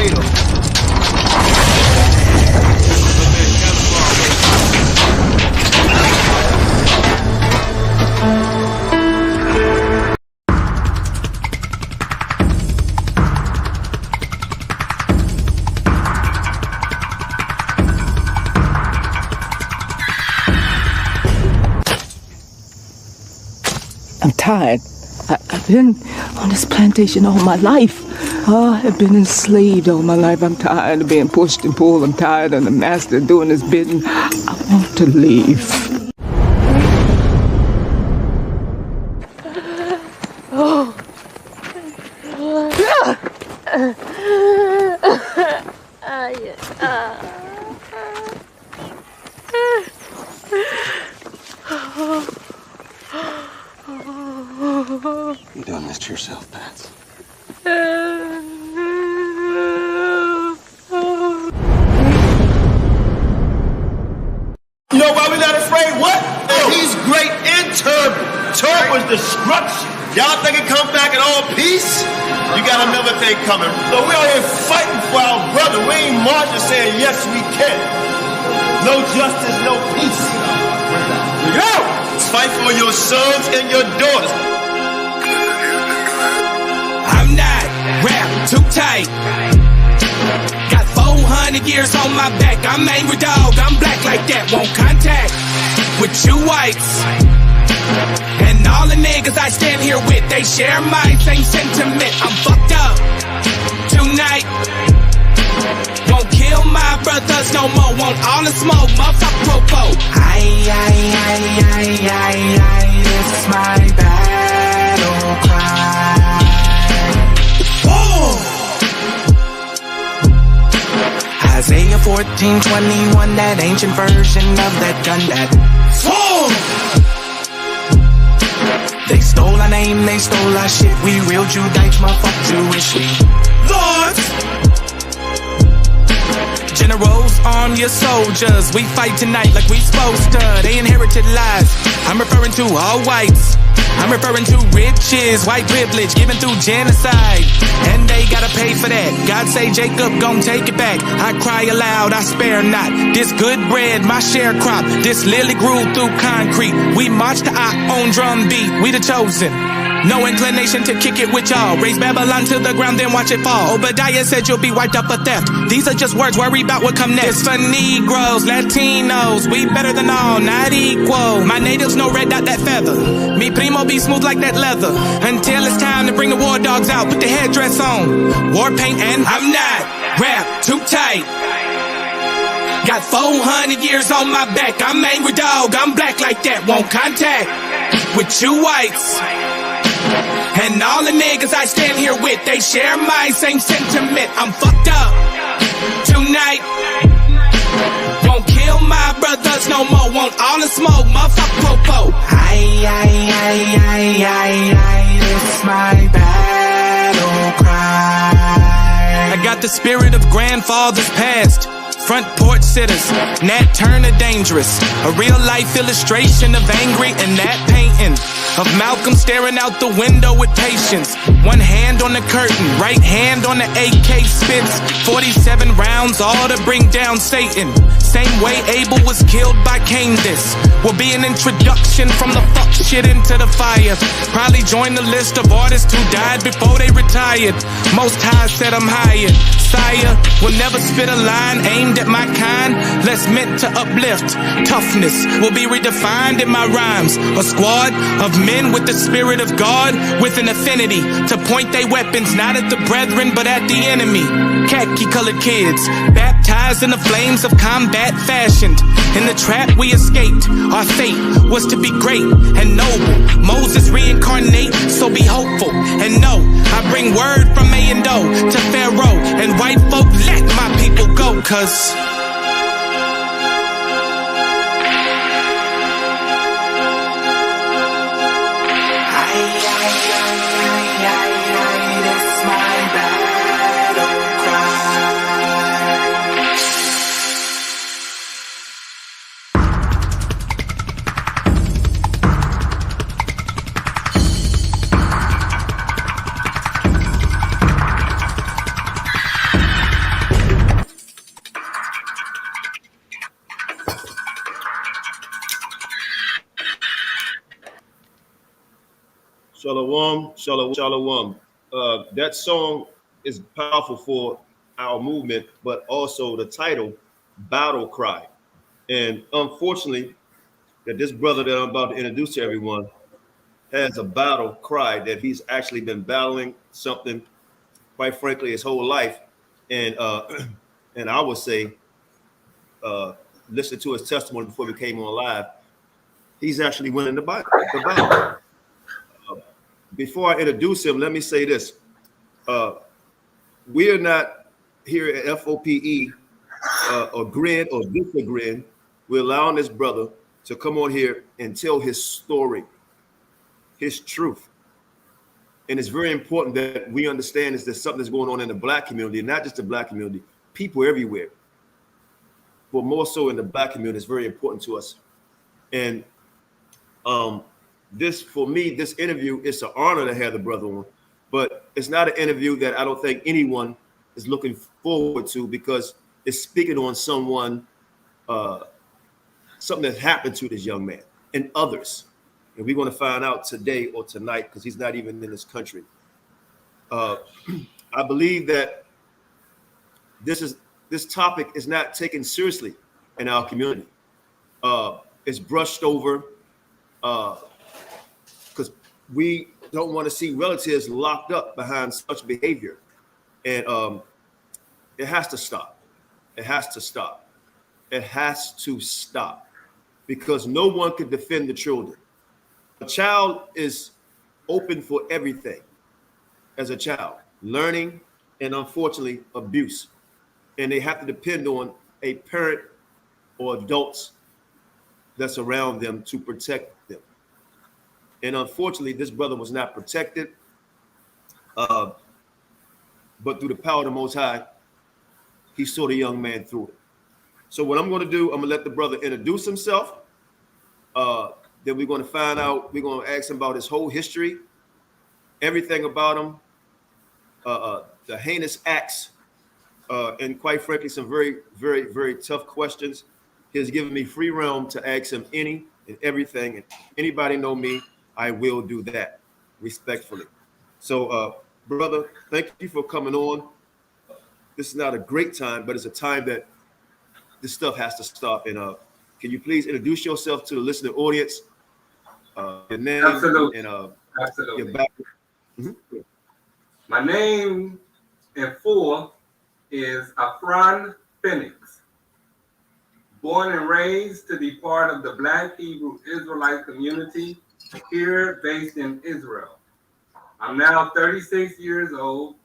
potato. I'm tired. I've been on this plantation all my life. I've been enslaved all my life. I'm tired of being pushed and pulled. I'm tired of the master doing his bidding. I want to leave. Oh. You done this to yourself, Pat. You know why we not afraid? What? He's great and terrible. Terrible is destruction. Y'all think it come back in all peace? You got another thing coming. So we out here fighting for our brother. We ain't marching saying yes we can. No justice, no peace. Go! Fight for your sons and your daughters. I'm not wrapped too tight. Got 400 years on my back. I'm angry dog. I'm black like that. Won't contact with you whites. And all the niggas I stand here with, they share my same sentiment. I'm fucked up tonight. Won't kill my brothers no more. Want all the smoke. Motherfucker popo. This is my battle cry. Isaiah 14:21, that ancient version of that gun that they stole our name, they stole our shit. We real Judites, motherfucker Jewish. We lords, generals, arm your soldiers. We fight tonight like we supposed to. They inherited lies. I'm referring to all whites. I'm referring to riches, white privilege given through genocide. And they gotta pay for that. God say Jacob gon' take it back. I cry aloud, I spare not. This good bread, my sharecrop. This lily grew through concrete. We march to our own drum beat. We the chosen. No inclination to kick it with y'all. Raise Babylon to the ground, then watch it fall. Obadiah said you'll be wiped up for theft. These are just words, worry about what come next. It's for Negroes, Latinos, we better than all, not equal. My natives no red dot that feather. Me primo be smooth like that leather. Until it's time to bring the war dogs out, put the headdress on. War paint and I'm not wrapped too tight. Got 400 years on my back. I'm angry dog, I'm black like that. Won't contact with you whites. And all the niggas I stand here with, they share my same sentiment. I'm fucked up tonight. Won't kill my brothers no more. Want all the smoke, motherfucker popo. This is my battle cry. I got the spirit of grandfathers past. Front porch sitters, Nat Turner dangerous. A real life illustration of angry and that painting. Of Malcolm staring out the window with patience. One hand on the curtain, right hand on the AK spits. 47 rounds, all to bring down Satan. Same way Abel was killed by Cain. This will be an introduction from the fuck shit into the fire. Probably join the list of artists who died before they retired. Most High said I'm hired. Sire will never spit a line aimed at my kind, less meant to uplift. Toughness will be redefined in my rhymes. A squad of men with the spirit of God, with an affinity to point their weapons not at the brethren but at the enemy. Khaki colored kids, baptized in the flames of combat fashioned. In the trap we escaped, our fate was to be great and noble. Moses reincarnate, so be hopeful and know I bring word from A and O to Pharaoh and white folk, let my people go, cause it's my battle cry. Shalom, shalom, shalom. That song is powerful for our movement, but also the title, Battle Cry. And unfortunately, that this brother that I'm about to introduce to everyone has a battle cry that he's actually been battling something, quite frankly, his whole life. And and I would say, listen to his testimony before we came on live. He's actually winning the battle. Before I introduce him, let me say this. We are not here at FOPE agreeing or disagreeing. We're allowing this brother to come on here and tell his story, his truth. And it's very important that we understand is that something that's going on in the Black community, not just the Black community, people everywhere. But more so in the Black community, is very important to us. And this, for me, this interview, it's an honor to have the brother on, but it's not an interview that I don't think anyone is looking forward to, because it's speaking on something that happened to this young man and others. And we're going to find out today or tonight, because he's not even in this country. I believe that this topic is not taken seriously in our community. It's brushed over because we don't want to see relatives locked up behind such behavior. And it has to stop. It has to stop. It has to stop, because no one can defend the children. A child is open for everything as a child, learning and unfortunately abuse. And they have to depend on a parent or adults that's around them to protect them. And unfortunately, this brother was not protected, but through the power of the Most High, he saw the young man through it. So what I'm going to do, I'm going to let the brother introduce himself. Then we're going to find out, we're going to ask him about his whole history, everything about him, the heinous acts, and quite frankly, some very, very, very tough questions. He has given me free realm to ask him any and everything. And anybody know me, I will do that respectfully. So, brother, thank you for coming on. This is not a great time, but it's a time that this stuff has to stop. And can you please introduce yourself to the listening audience? Your name. Absolutely. And Absolutely. your background. Mm-hmm. My name in full is Afran Phoenix. Born and raised to be part of the Black Hebrew Israelite community here based in Israel. I'm now 36 years old.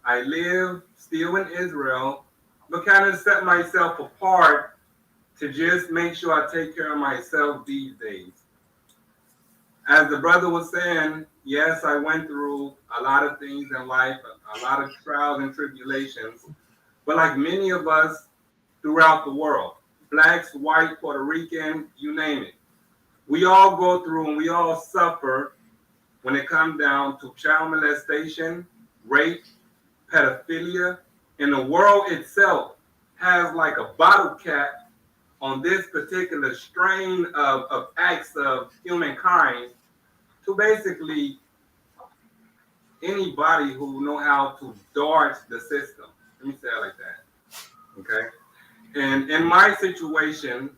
I live still in Israel, but kind of set myself apart to just make sure I take care of myself these days. As the brother was saying, yes, I went through a lot of things in life, a lot of trials and tribulations, but like many of us throughout the world, Blacks, white, Puerto Rican, you name it, we all go through and we all suffer when it comes down to child molestation, rape, pedophilia, and the world itself has like a bottle cap on this particular strain of acts of humankind to basically anybody who know how to dodge the system. Let me say it like that, okay? And in my situation,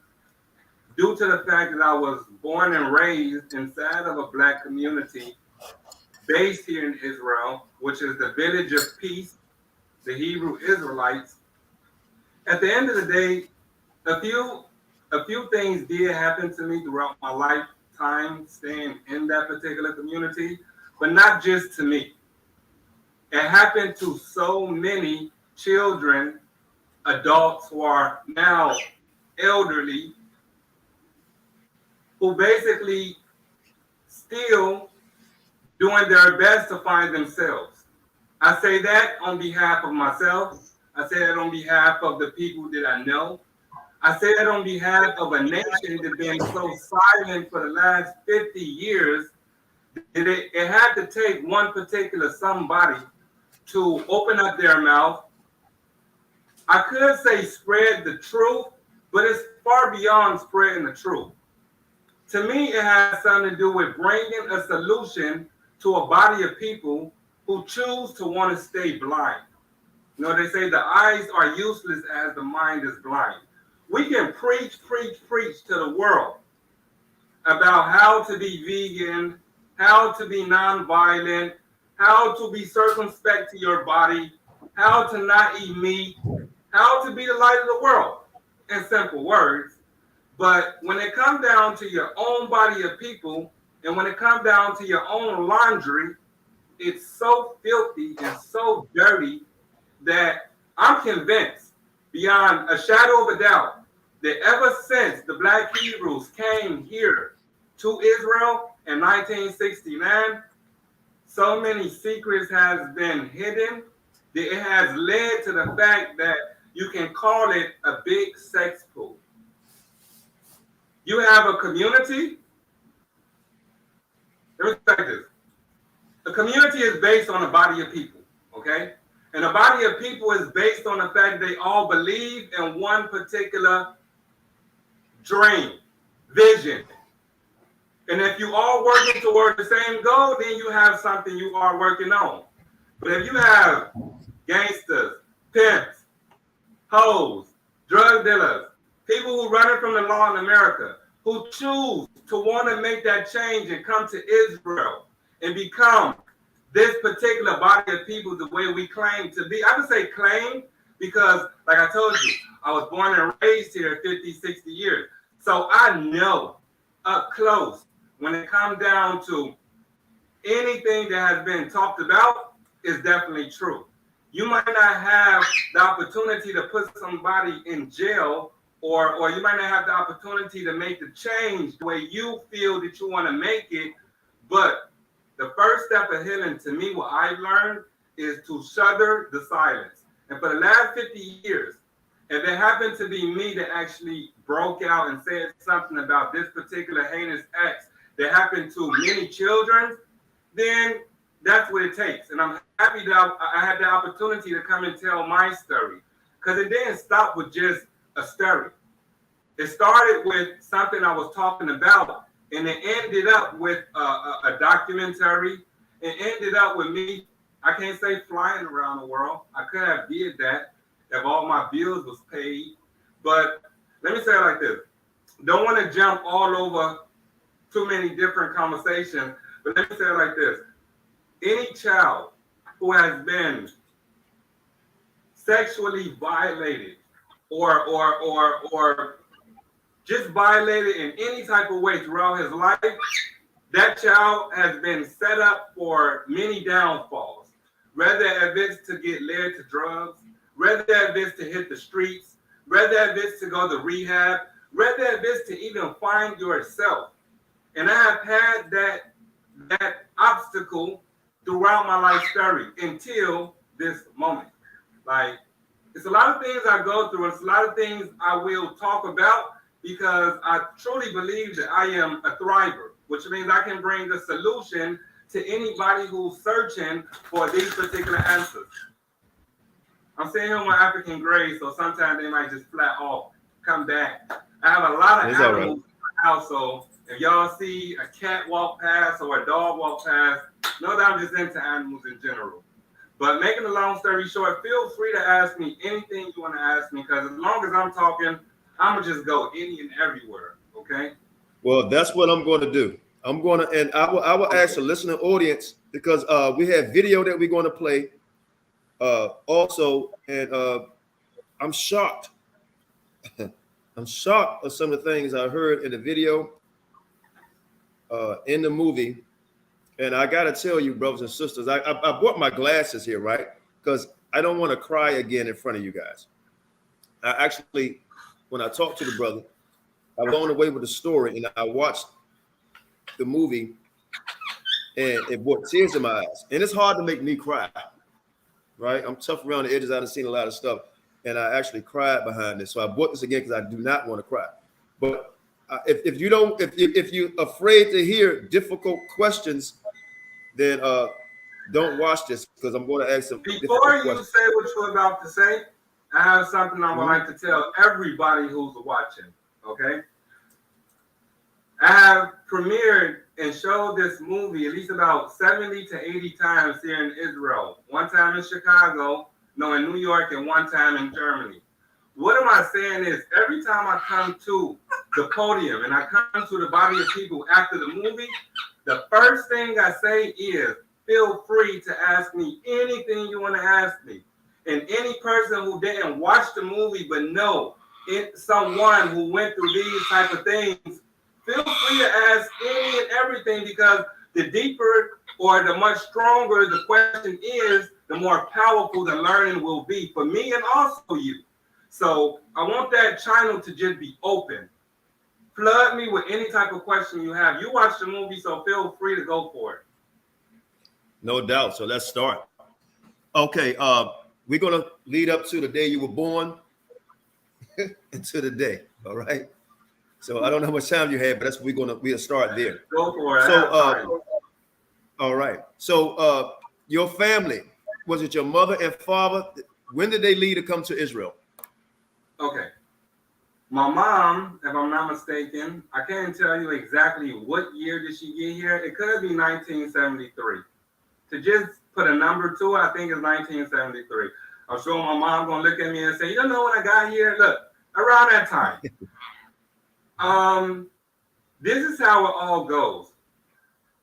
due to the fact that I was born and raised inside of a Black community based here in Israel, which is the village of peace, the Hebrew Israelites, at the end of the day, a few things did happen to me throughout my lifetime staying in that particular community, but not just to me. It happened to so many children, adults who are now elderly, who basically still doing their best to find themselves. I say that on behalf of myself. I say that on behalf of the people that I know. I say that on behalf of a nation that's been so silent for the last 50 years that it had to take one particular somebody to open up their mouth. I could say spread the truth, but it's far beyond spreading the truth. To me, it has something to do with bringing a solution to a body of people who choose to want to stay blind. You know, they say the eyes are useless as the mind is blind. We can preach to the world about how to be vegan, how to be nonviolent, how to be circumspect to your body, how to not eat meat, how to be the light of the world, in simple words. But when it comes down to your own body of people, and when it comes down to your own laundry, it's so filthy and so dirty that I'm convinced, beyond a shadow of a doubt, that ever since the Black Hebrews came here to Israel in 1969, so many secrets has been hidden that it has led to the fact that you can call it a big sex pool. You have a community. Let me say this. The community is based on a body of people, okay? And a body of people is based on the fact they all believe in one particular dream, vision. And if you all working toward the same goal, then you have something you are working on. But if you have gangsters, pimps, hoes, drug dealers, people who running from the law in America, who choose to want to make that change and come to Israel and become this particular body of people the way we claim to be. I would say claim because, like I told you, I was born and raised here 50, 60 years. So I know up close when it comes down to anything that has been talked about is definitely true. You might not have the opportunity to put somebody in jail, or you might not have the opportunity to make the change the way you feel that you want to make it. But the first step of healing, to me, what I've learned is to shudder the silence. And for the last 50 years, if it happened to be me that actually broke out and said something about this particular heinous act that happened to many children, then that's what it takes. And I'm happy that I had the opportunity to come and tell my story, because it didn't stop with just a story. It started with something I was talking about, and it ended up with a documentary. It ended up with me, I can't say flying around the world. I could have did that if all my bills was paid. But let me say it like this. Don't want to jump all over too many different conversations, but let me say it like this. Any child who has been sexually violated or just violated in any type of way throughout his life, that child has been set up for many downfalls. Whether if it's to get led to drugs, whether if it's to hit the streets, whether if it's to go to rehab, whether if it's to even find yourself. And I have had that obstacle throughout my life story until this moment. Like, it's a lot of things I go through, and it's a lot of things I will talk about, because I truly believe that I am a thriver, which means I can bring the solution to anybody who's searching for these particular answers. I'm sitting here with my African grays, so sometimes they might just flat off, come back. I have a lot of animals in my house, so if y'all see a cat walk past or a dog walk past, know that I'm just into animals in general. But making a long story short, feel free to ask me anything you want to ask me, because as long as I'm talking, I'm gonna just go any and everywhere. Okay. Well, that's what I'm going to do. I'm going to, and I will ask the listening audience, because we have video that we're going to play also, and I'm shocked. I'm shocked of some of the things I heard in the video, in the movie. And I got to tell you, brothers and sisters, I bought my glasses here, right? Because I don't want to cry again in front of you guys. I actually, when I talked to the brother, I was blown away with the story, and I watched the movie, and it brought tears in my eyes. And it's hard to make me cry, right? I'm tough around the edges. I've seen a lot of stuff, and I actually cried behind this. So I bought this again because I do not want to cry. But if you're afraid to hear difficult questions, then don't watch this, because I'm going to ask some difficult questions. Before you say what you're about to say, I have something I would like to tell everybody who's watching, okay? I have premiered and showed this movie at least about 70 to 80 times here in Israel. One time in Chicago, no, in New York, and one time in Germany. What am I saying is, every time I come to the podium and I come to the body of people after the movie, the first thing I say is, feel free to ask me anything you want to ask me. And any person who didn't watch the movie but know someone who went through these type of things, feel free to ask any and everything, because the deeper or the much stronger the question is, the more powerful the learning will be for me and also you. So I want that channel to just be open. Flood me with any type of question you have. You watch the movie, so feel free to go for it. No doubt. So let's start. Okay, we're gonna lead up to the day you were born and to the day. All right. So I don't know how much time you had, but we'll start there. Go for it. So all right. So your family, was it your mother and father? When did they leave to come to Israel? Okay. My mom, if I'm not mistaken, I can't tell you exactly what year did she get here. It could be 1973. To just put a number to it, I think it's 1973. I'm sure my mom gonna look at me and say, you don't know when I got here? Look, around that time. This is how it all goes.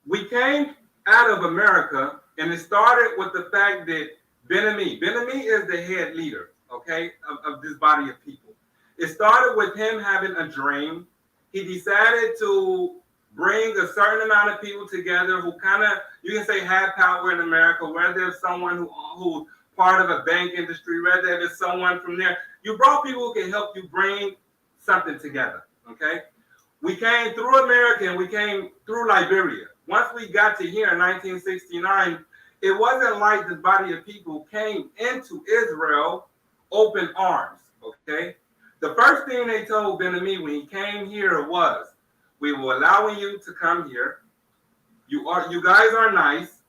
We came out of America, and it started with the fact that Ben-Ami is the head leader, okay, of this body of people. It started with him having a dream. He decided to bring a certain amount of people together who kind of, you can say, had power in America, whether it's someone who's part of a bank industry, whether it's someone from there. You brought people who can help you bring something together, okay? We came through America and we came through Liberia. Once we got to here in 1969, it wasn't like this body of people came into Israel open arms, okay? The first thing they told Ben-Ami when he came here was, we were allowing you to come here. You guys are nice.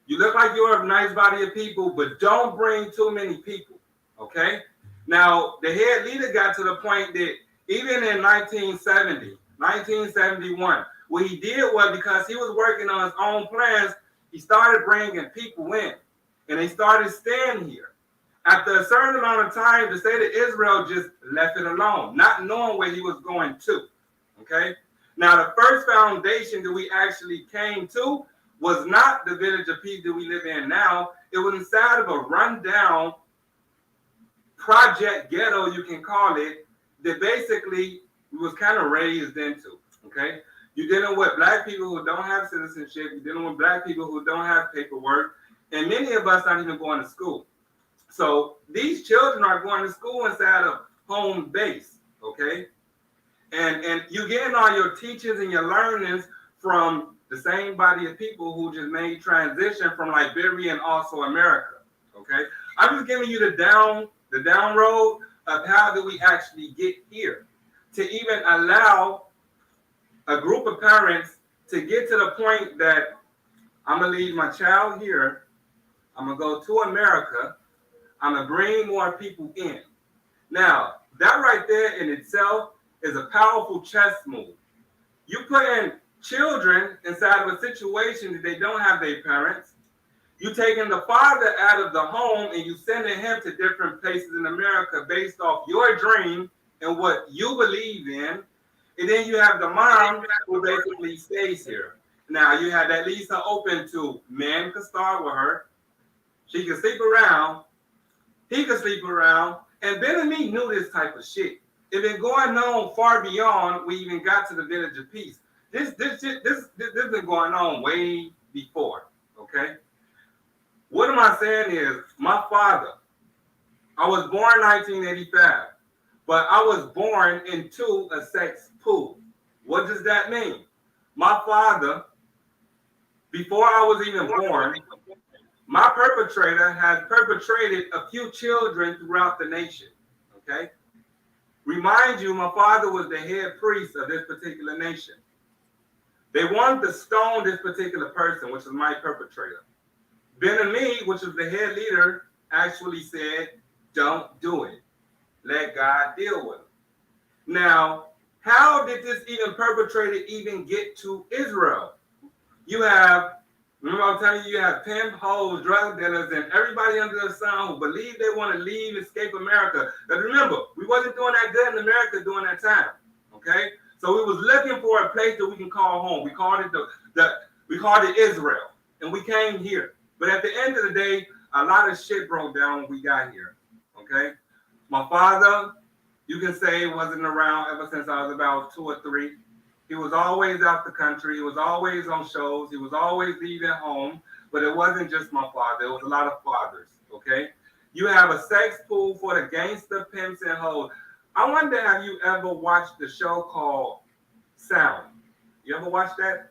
You look like you're a nice body of people, but don't bring too many people, okay? Now, the head leader got to the point that even in 1970, 1971, what he did was, because he was working on his own plans, he started bringing people in, and they started staying here. After a certain amount of time, the state of Israel just left it alone, not knowing where he was going to, okay? Now, the first foundation that we actually came to was not the village of peace that we live in now. It was inside of a rundown project ghetto, you can call it, that basically was kind of raised into, okay? You're dealing with black people who don't have citizenship. You're dealing with black people who don't have paperwork. And many of us aren't even going to school. So these children are going to school inside of home base, okay? And you're getting all your teachings and your learnings from the same body of people who just made transition from Liberia and also America, okay? I'm just giving you the down road of how do we actually get here to even allow a group of parents to get to the point that I'm going to leave my child here, I'm going to go to America, I'm going to bring more people in. Now, that right there in itself is a powerful chess move. You put in children inside of a situation that they don't have their parents. You taking the father out of the home and you sending him to different places in America based off your dream and what you believe in. And then you have the mom who basically stays here. Now you had at least open to men could start with her. She could sleep around. He could sleep around. And Ben-Ami knew this type of shit. It been going on far beyond we even got to the village of peace. This been going on way before, okay? What am I saying is, my father, I was born 1985, but I was born into a sex pool. What does that mean? My father, before I was even born, my perpetrator has perpetrated a few children throughout the nation, okay? Remind you, my father was the head priest of this particular nation. They wanted to stone this particular person, which is my perpetrator. Ben-Ami, which is the head leader, actually said, don't do it. Let God deal with him. Now, how did this even perpetrator even get to Israel? you have, remember I was telling you have pimp, hoes, drug dealers, and everybody under the sun who believe they want to leave, escape America. But remember, we wasn't doing that good in America during that time, okay? So we was looking for a place that we can call home. We called it Israel, and we came here. But at the end of the day, a lot of shit broke down when we got here, okay? My father, you can say, wasn't around ever since I was about 2 or 3. He was always out the country. He was always on shows. He was always leaving home. But it wasn't just my father. It was a lot of fathers, okay? You have a sex pool for the gangster, pimps, and hoes. I wonder, have you ever watched the show called Sound? You ever watched that?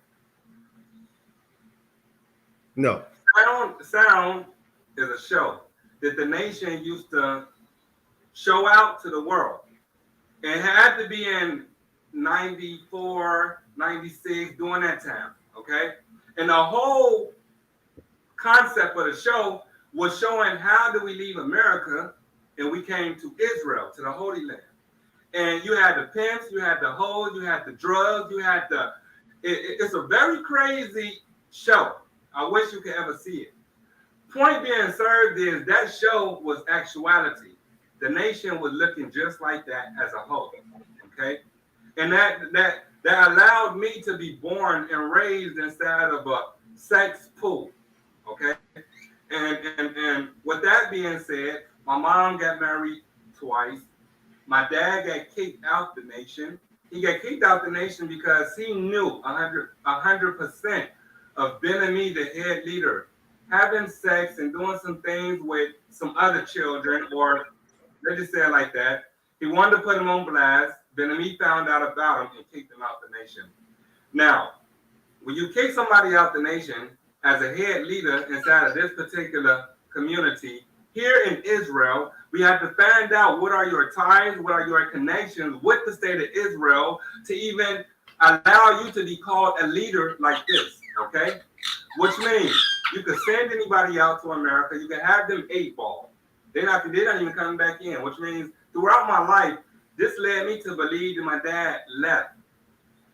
No. Sound is a show that the nation used to show out to the world. It had to be in 94, 96, during that time, okay? And the whole concept of the show was showing how do we leave America, and we came to Israel, to the Holy Land. And you had the pimps, you had the hoes, you had the drugs, you had it's a very crazy show. I wish you could ever see it. Point being served is that show was actuality. The nation was looking just like that as a whole, okay? And that allowed me to be born and raised inside of a sex pool, okay? And with that being said, my mom got married twice. My dad got kicked out the nation. He got kicked out the nation because he knew 100% of Ben-Ami, the head leader, having sex and doing some things with some other children, or let's just say it like that. He wanted to put him on blast. Ben-Ami found out about him and kicked him out the nation. Now, when you kick somebody out the nation as a head leader inside of this particular community, here in Israel, we have to find out what are your ties, what are your connections with the state of Israel to even allow you to be called a leader like this, okay? Which means you could send anybody out to America, you can have them 8-ball. They're not even coming back in, which means throughout my life, this led me to believe that my dad left.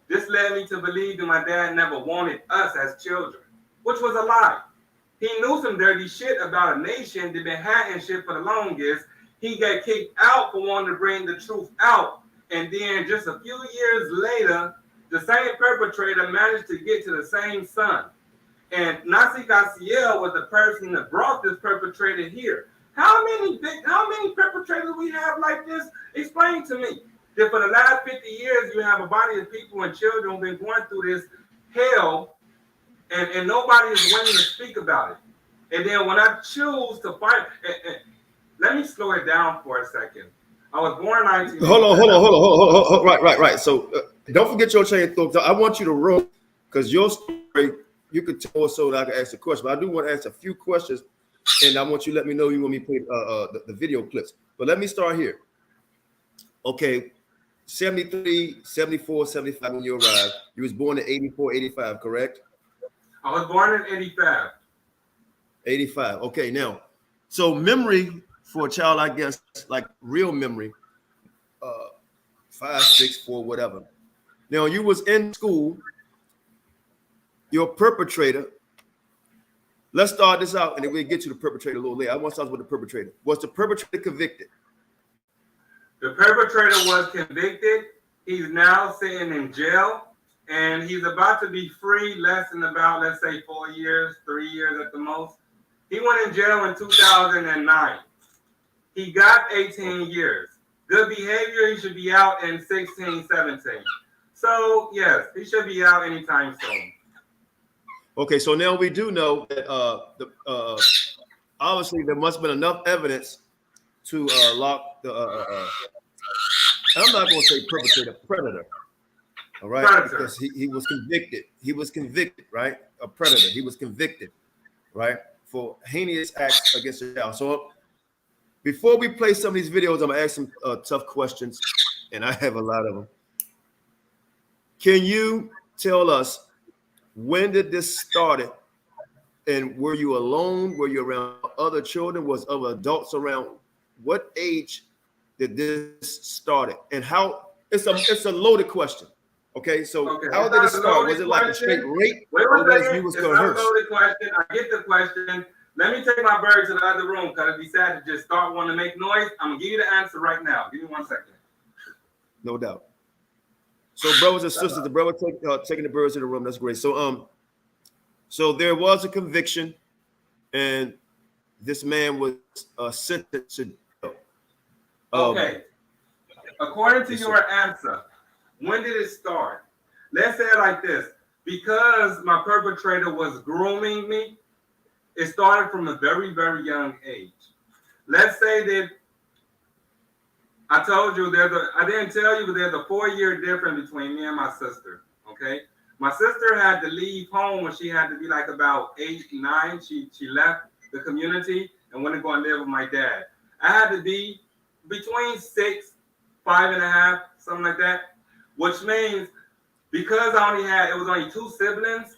This led me to believe that my dad never wanted us as children, which was a lie. He knew some dirty shit about a nation that been hiding shit for the longest. He got kicked out for wanting to bring the truth out. And then just a few years later, the same perpetrator managed to get to the same son. And Nasi Gassiel was the person that brought this perpetrator here. How many perpetrators we have like this? Explain to me that for the last 50 years, you have a body of people and children who've been going through this hell, and nobody is willing to speak about it. And then when I choose to fight, let me slow it down for a second. I was born 19. Hold on. Right. So don't forget your chain of thought. I want you to roll, because your story, you could tell so that I can ask a question. But I do want to ask a few questions, and I want you to let me know you want me to play the video clips. But let me start here. Okay, 73, 74, 75 when you arrived. You was born in 84, 85, correct? I was born in 85. 85. Okay, now, so memory for a child, I guess, like real memory, 5, 6, 4, whatever. Now, you was in school, your perpetrator. Let's start this out, and then we'll get to the perpetrator a little later. I want to start with the perpetrator. Was the perpetrator convicted? The perpetrator was convicted. He's now sitting in jail, and he's about to be free less than about, let's say, 4 years, 3 years at the most. He went in jail in 2009. He got 18 years. Good behavior, he should be out in 16, 17. So, yes, he should be out anytime soon. Okay, so now we do know that obviously there must have been enough evidence to lock the I'm not going to say perpetrator, predator. All right, predator. Because he was convicted. He was convicted, right? A predator. He was convicted, right, for heinous acts against the child. So before we play some of these videos, I'm gonna ask some tough questions, and I have a lot of them. Can you tell us when did this started, and were you alone? Were you around other children? Was other adults around? What age did this started, and how? It's a loaded question. Okay, so Okay, how it's did it not a start? Was loaded it like a straight question. rape, Wait or one was second. you was It's not a coerced? loaded question. I get the question. Let me take my bird to the other room because if you decided to just start wanting to make noise, I'm gonna give you the answer right now. Give me 1 second. No doubt. So, brothers and sisters, the brother taking the birds to the room. That's great. So there was a conviction, and this man was sentenced to jail. Okay. According to yes, your sir. answer, when did it start? Let's say it like this. Because my perpetrator was grooming me, it started from a very, very young age. Let's say that I told you I didn't tell you, but there's a 4-year difference between me and my sister. Okay. My sister had to leave home when she had to be like about 8, 9. She left the community and went to go and live with my dad. I had to be between 6, 5.5, something like that, which means because it was only 2 siblings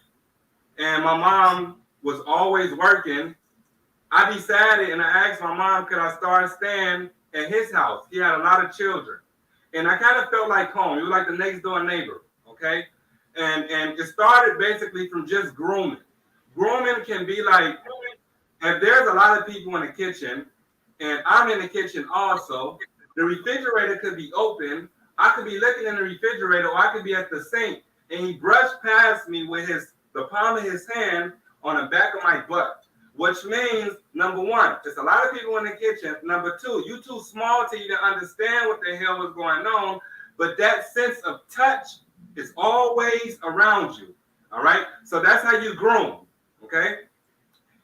and my mom was always working, I decided and I asked my mom, could I start staying at his house? He had a lot of children. And I kind of felt like home. He was like the next door neighbor, okay? And it started basically from just grooming. Grooming can be like, if there's a lot of people in the kitchen, and I'm in the kitchen also, the refrigerator could be open. I could be looking in the refrigerator, or I could be at the sink, and he brushed past me with the palm of his hand on the back of my butt, which means, number one, there's a lot of people in the kitchen. Number two, you too small to even understand what the hell was going on, but that sense of touch is always around you, all right? So that's how you groom, okay?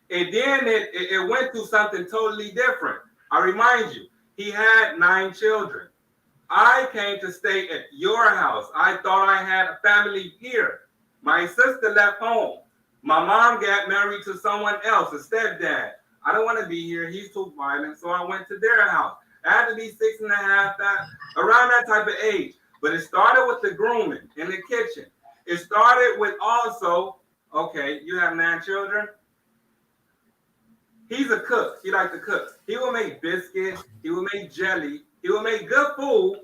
And then it went through something totally different. I remind you, he had 9 children. I came to stay at your house. I thought I had a family here. My sister left home. My mom got married to someone else, a stepdad. I don't want to be here. He's too violent. So I went to their house. I had to be 6.5, around that type of age. But it started with the grooming in the kitchen. It started with also, okay, you have 9 children. He's a cook. He likes to cook. He will make biscuits. He will make jelly. He will make good food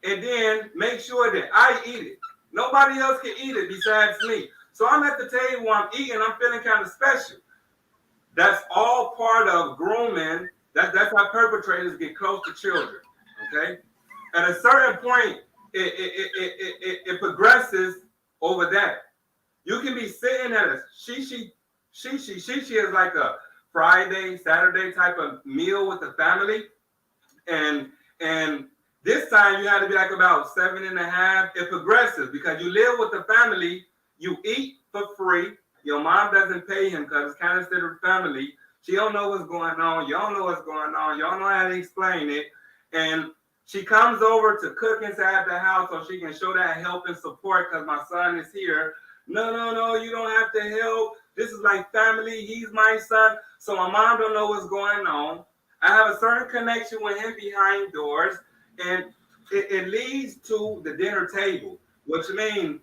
and then make sure that I eat it. Nobody else can eat it besides me. So I'm at the table, I'm eating, I'm feeling kind of special. That's all part of grooming. That's how perpetrators get close to children, okay? At a certain point, it progresses over that. You can be sitting at a shishi is like a Friday, Saturday type of meal with the family. And this time you had to be like about 7.5. It progresses because you live with the family, you eat for free. Your mom doesn't pay him because it's kind of considered family. She don't know what's going on. You don't know what's going on. You don't know how to explain it. And she comes over to cook inside the house so she can show that help and support because my son is here. No, you don't have to help. This is like family. He's my son. So my mom don't know what's going on. I have a certain connection with him behind doors. And it leads to the dinner table, which means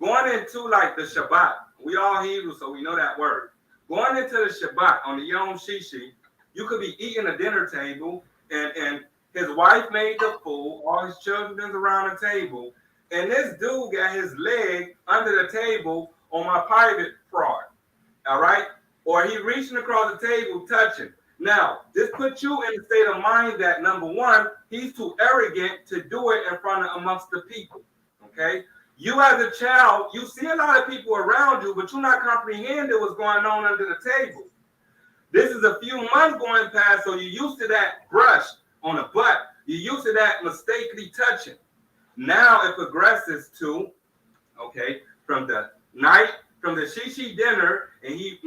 going into like the Shabbat. We all Hebrew, so we know that word. Going into the Shabbat on the Yom Shishi, you could be eating a dinner table and his wife made the food, all his children around the table, and this dude got his leg under the table on my private part, all right? Or he reaching across the table, touching. Now, this puts you in a state of mind that, number one, he's too arrogant to do it in front of amongst the people, okay? You as a child, you see a lot of people around you, but you're not comprehending what's going on under the table. This is a few months going past, so you're used to that brush on the butt. You're used to that mistakenly touching. Now it progresses to, okay, from the shishi dinner, and he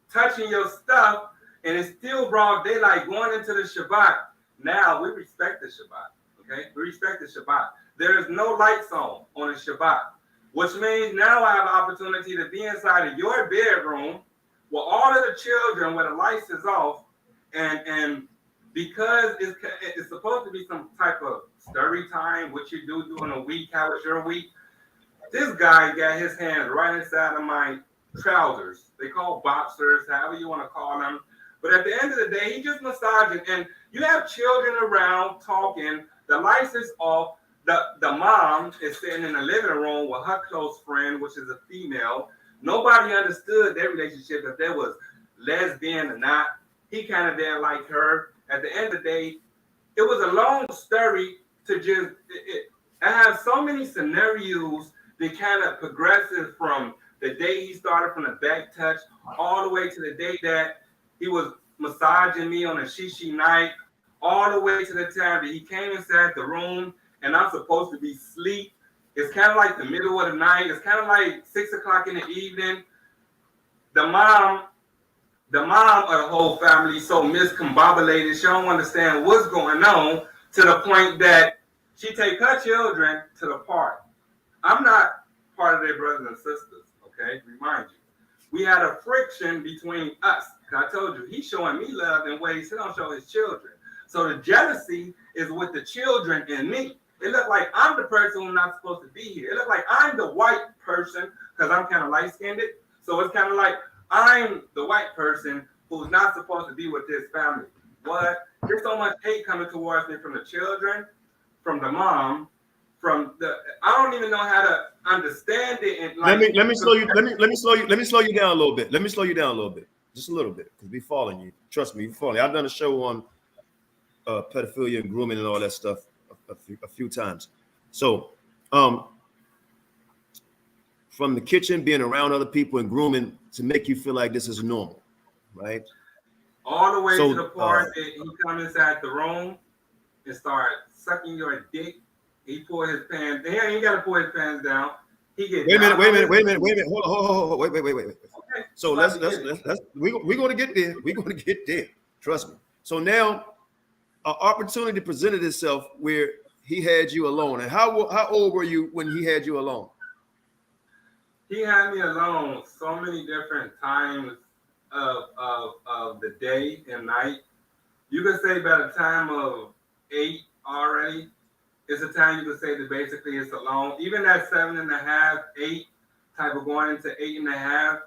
touching your stuff, and it's still broad daylight going into the Shabbat. Now we respect the Shabbat, okay? We respect the Shabbat. There is no lights on the Shabbat, which means now I have an opportunity to be inside of your bedroom with all of the children where the lights is off, and because it's supposed to be some type of story time, what you do during a week, how was your week? This guy got his hands right inside of my trousers. They call boxers, however you want to call them. But at the end of the day, he just massaging, and you have children around talking, the lights is off. the mom is sitting in the living room with her close friend, which is a female. Nobody understood their relationship, if there was lesbian or not. He kind of didn't like her. At the end of the day, it was a long story to just, I have so many scenarios that kind of progresses from the day he started from the back touch all the way to the day that he was massaging me on a shishi night, all the way to the time that he came inside the room and I'm supposed to be asleep. It's kind of like the middle of the night. It's kind of like 6 o'clock in the evening. The mom of the whole family is so miscombobulated. She don't understand what's going on to the point that she take her children to the park. I'm not part of their brothers and sisters, okay? Remind you. We had a friction between us. I told you, he's showing me love in ways he don't show his children. So the jealousy is with the children and me. It looked like I'm the person who's not supposed to be here. It looked like I'm the white person because I'm kind of light-skinned. So it's kind of like I'm the white person who's not supposed to be with this family. What? There's so much hate coming towards me from the children, from the mom, from the. I don't even know how to understand it. And like, let me slow you down a little bit. Let me slow you down a little bit, just a little bit, because we're following you. Trust me, we're following you. I've done a show on pedophilia and grooming and all that stuff a few times. So, from the kitchen, being around other people and grooming to make you feel like this is normal, right? All the way to the part that he comes inside the room and start sucking your dick. He pull his pants. He ain't got to pull his pants down. He get. Wait a minute. Hold on. Wait. Okay. So let's we're going to get there. We're going to get there. Trust me. So now, an opportunity presented itself where he had you alone. And how old were you when he had you alone? He had me alone so many different times of the day and night. You could say by the time of 8 already, it's a time you could say that basically it's alone. Even at 7.5, 8, type of going into 8.5,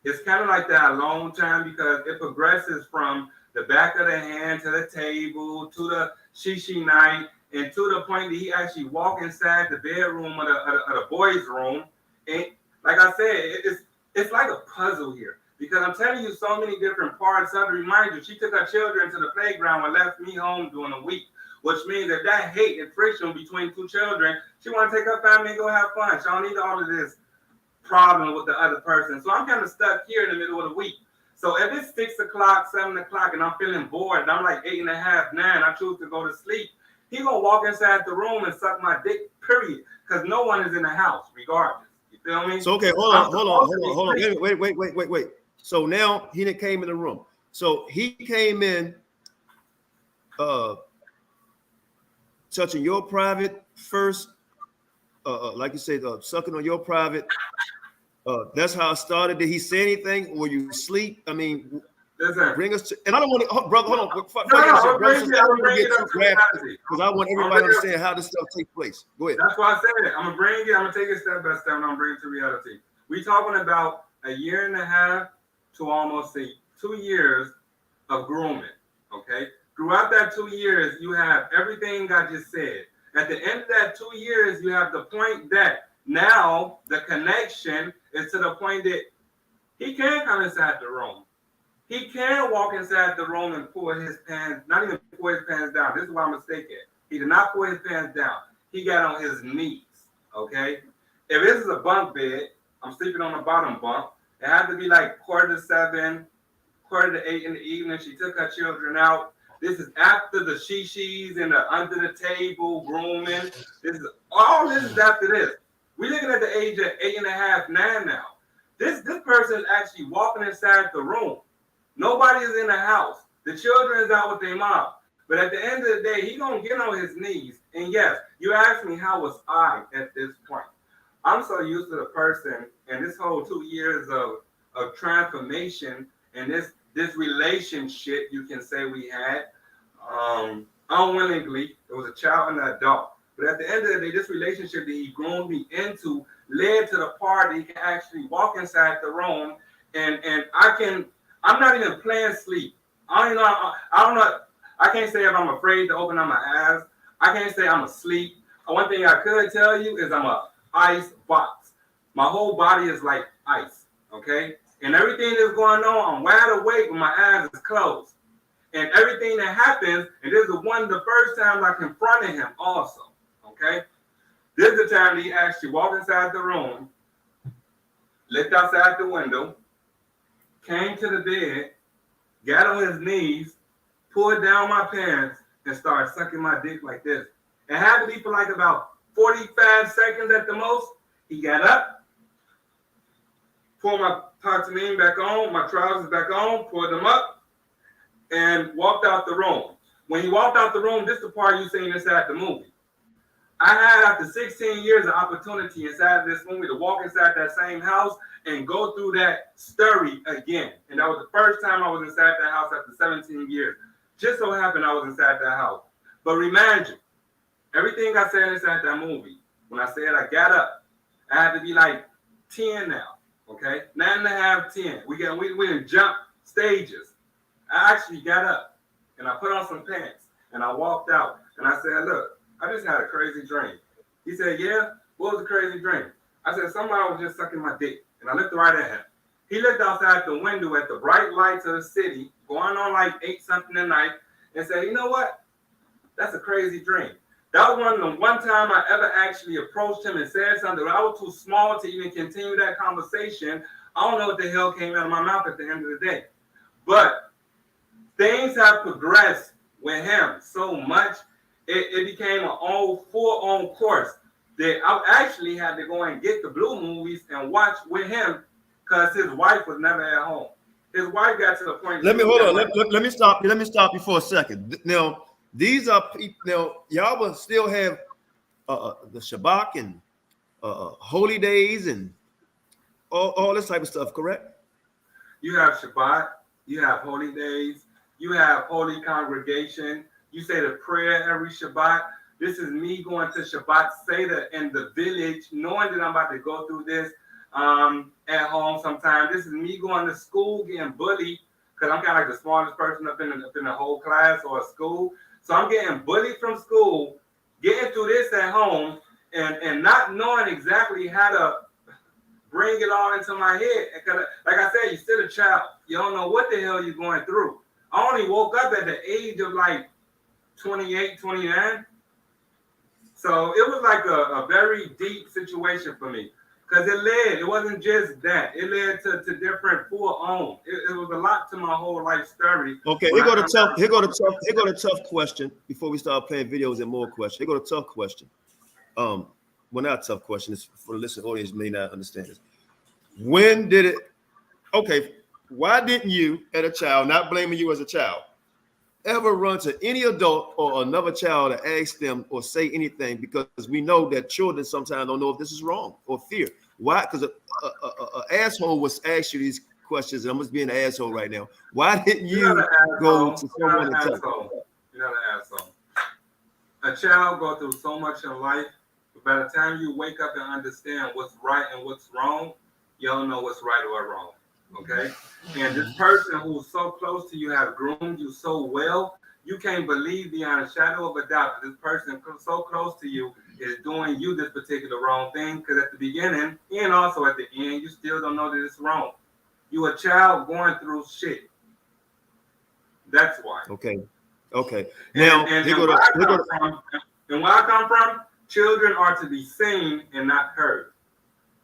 it's kind of like that alone time because it progresses from the back of the hand to the table to the shishi night and to the point that he actually walk inside the bedroom of the boys' room. And like I said, it's like a puzzle here because I'm telling you so many different parts of it. Remind you, she took her children to the playground and left me home during a week, which means that hate and friction between two children, she want to take her family and go have fun. She don't need all of this problem with the other person. So I'm kind of stuck here in the middle of the week. So if it's 6 o'clock, 7 o'clock, and I'm feeling bored, and I'm like 8.5, 9, I choose to go to sleep, he gonna walk inside the room and suck my dick, period, because no one is in the house, regardless. You feel me? So okay, hold on. Wait. So now he came in the room. So he came in touching your private first, like you said, sucking on your private. That's how it started. Did he say anything? Were you asleep? I mean, bring us to, and I don't want to, brother, hold on. Because I want everybody to understand how this stuff takes place. Go ahead. That's why I said it. I'm gonna take it step by step and I'm gonna bring it to reality. We talking about 1.5 years to almost 2 years of grooming. Okay. Throughout that 2 years, you have everything I just said. At the end of that 2 years, you have the point that now the connection is to the point that he can come inside the room. He can walk inside the room and pull his pants, not even pull his pants down. This is why I'm mistaken. He did not pull his pants down. He got on his knees, okay? If this is a bunk bed, I'm sleeping on the bottom bunk. It had to be like 6:45, 7:45 in the evening. She took her children out. This is after the shishis and the under the table grooming. This is after this. We're looking at the age of 8.5, 9 now. This person is actually walking inside the room. Nobody is in the house. The children is out with their mom. But at the end of the day, he gonna get on his knees. And yes, you asked me how was I at this point. I'm so used to the person and this whole 2 years of transformation and this relationship you can say we had. Unwillingly, it was a child and an adult. But at the end of the day, this relationship that he groomed me into led to the part that he can actually walk inside the room and I'm not even playing sleep. I don't know. I can't say if I'm afraid to open up my eyes. I can't say I'm asleep. One thing I could tell you is I'm a ice box. My whole body is like ice, okay? And everything that's going on, I'm wide awake when my eyes is closed. And everything that happens, and this is one of the first times I confronted him also, okay? This is the time that he actually walked inside the room, looked outside the window, came to the bed, got on his knees, pulled down my pants, and started sucking my dick like this. It had to be for like about 45 seconds at the most. He got up, pulled my pantaloons back on, my trousers back on, pulled them up, and walked out the room. When he walked out the room, this is the part you seen inside the movie. I had, after 16 years, of opportunity inside this movie to walk inside that same house and go through that story again. And that was the first time I was inside that house after 17 years. Just so happened I was inside that house. But remind you, everything I said inside that movie, when I said I got up, I had to be like 10 now, okay? 9.5, 10. We didn't jump stages. I actually got up, and I put on some pants, and I walked out, and I said, look, I just had a crazy dream. He said, yeah? What was the crazy dream? I said, somebody was just sucking my dick. And I looked right at him. He looked outside the window at the bright lights of the city, going on like 8-something at night, and said, you know what? That's a crazy dream. That was one time I ever actually approached him and said something. I was too small to even continue that conversation. I don't know what the hell came out of my mouth at the end of the day. But things have progressed with him so much. It became an full-on course that I actually had to go and get the Blue movies and watch with him because his wife was never at home. His wife got to the point. Let me stop you. Let me stop you for a second. Now, these are people. Now, y'all will still have the Shabbat and holy days and all this type of stuff, correct? You have Shabbat. You have holy days. You have holy congregation. You say the prayer every Shabbat. This is me going to Shabbat Seder in the village, knowing that I'm about to go through this at home sometime. This is me going to school, getting bullied, because I'm kind of like the smartest person up in the whole class or school. So I'm getting bullied from school, getting through this at home, and not knowing exactly how to bring it all into my head. Because, like I said, you're still a child. You don't know what the hell you're going through. I only woke up at the age of like 28, 29. So it was like a very deep situation for me because it wasn't just that. It led to different full-on. It was a lot to my whole life story. Okay, here go the tough question before we start playing videos and more questions. Here go the tough question. Well, not a tough question. It's for the listening audience may not understand this. When did it? Okay, why didn't you, as a child, not blaming you as a child, ever run to any adult or another child to ask them or say anything? Because we know that children sometimes don't know if this is wrong or fear. Why? Because an asshole was asked you these questions, and I'm just being an asshole right now. Why didn't you go to someone and tell them? You're not an asshole. A child go through so much in life, but by the time you wake up and understand what's right and what's wrong, you don't know what's right or wrong. Okay, and this person who's so close to you has groomed you so well, you can't believe beyond a shadow of a doubt that this person so close to you is doing you this particular wrong thing. Because at the beginning and also at the end, you still don't know that it's wrong. You a child going through shit. That's why. Okay. Now, and where I come from, children are to be seen and not heard.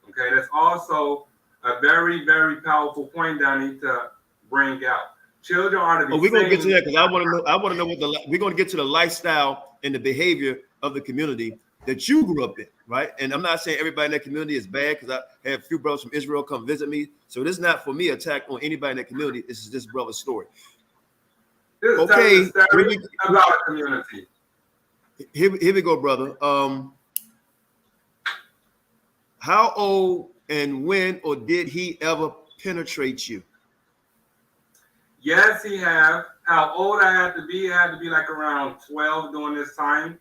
Okay, that's also a very, very powerful point that I need to bring out. Children are to be. We're gonna get to that because I want to know what we're gonna get to the lifestyle and the behavior of the community that you grew up in, right? And I'm not saying everybody in that community is bad because I have a few brothers from Israel come visit me. So this is not for me attack on anybody in that community. This is this brother's story. This is okay, about a community. Here we go, brother. How old and when or did he ever penetrate you? Yes, he have. How old I had to be? I had to be like around 12 during this time.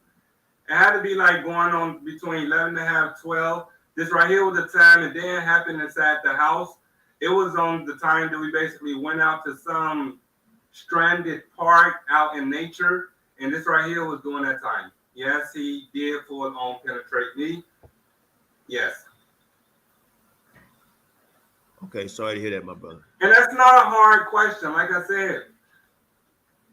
It had to be like going on between 11 and a half, 12. This right here was the time it didn't happen inside the house. It was on the time that we basically went out to some stranded park out in nature. And this right here was during that time. Yes, he did full on penetrate me. Yes. Okay, sorry to hear that, my brother. And that's not a hard question. Like I said,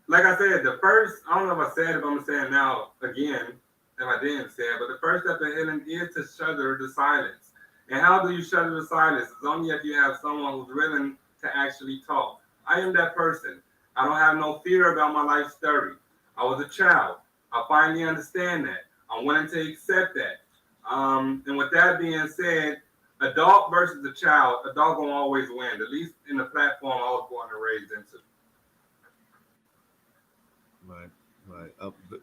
the first, I don't know if I said it, but I'm saying it now again, if I didn't say it, but the first step of healing is to shudder the silence. And how do you shudder the silence? It's only if you have someone who's willing to actually talk. I am that person. I don't have no fear about my life story. I was a child. I finally understand that. I'm willing to accept that. And with that being said, adult versus a child, adult gonna always win. At least in the platform I was born and raised into. Right.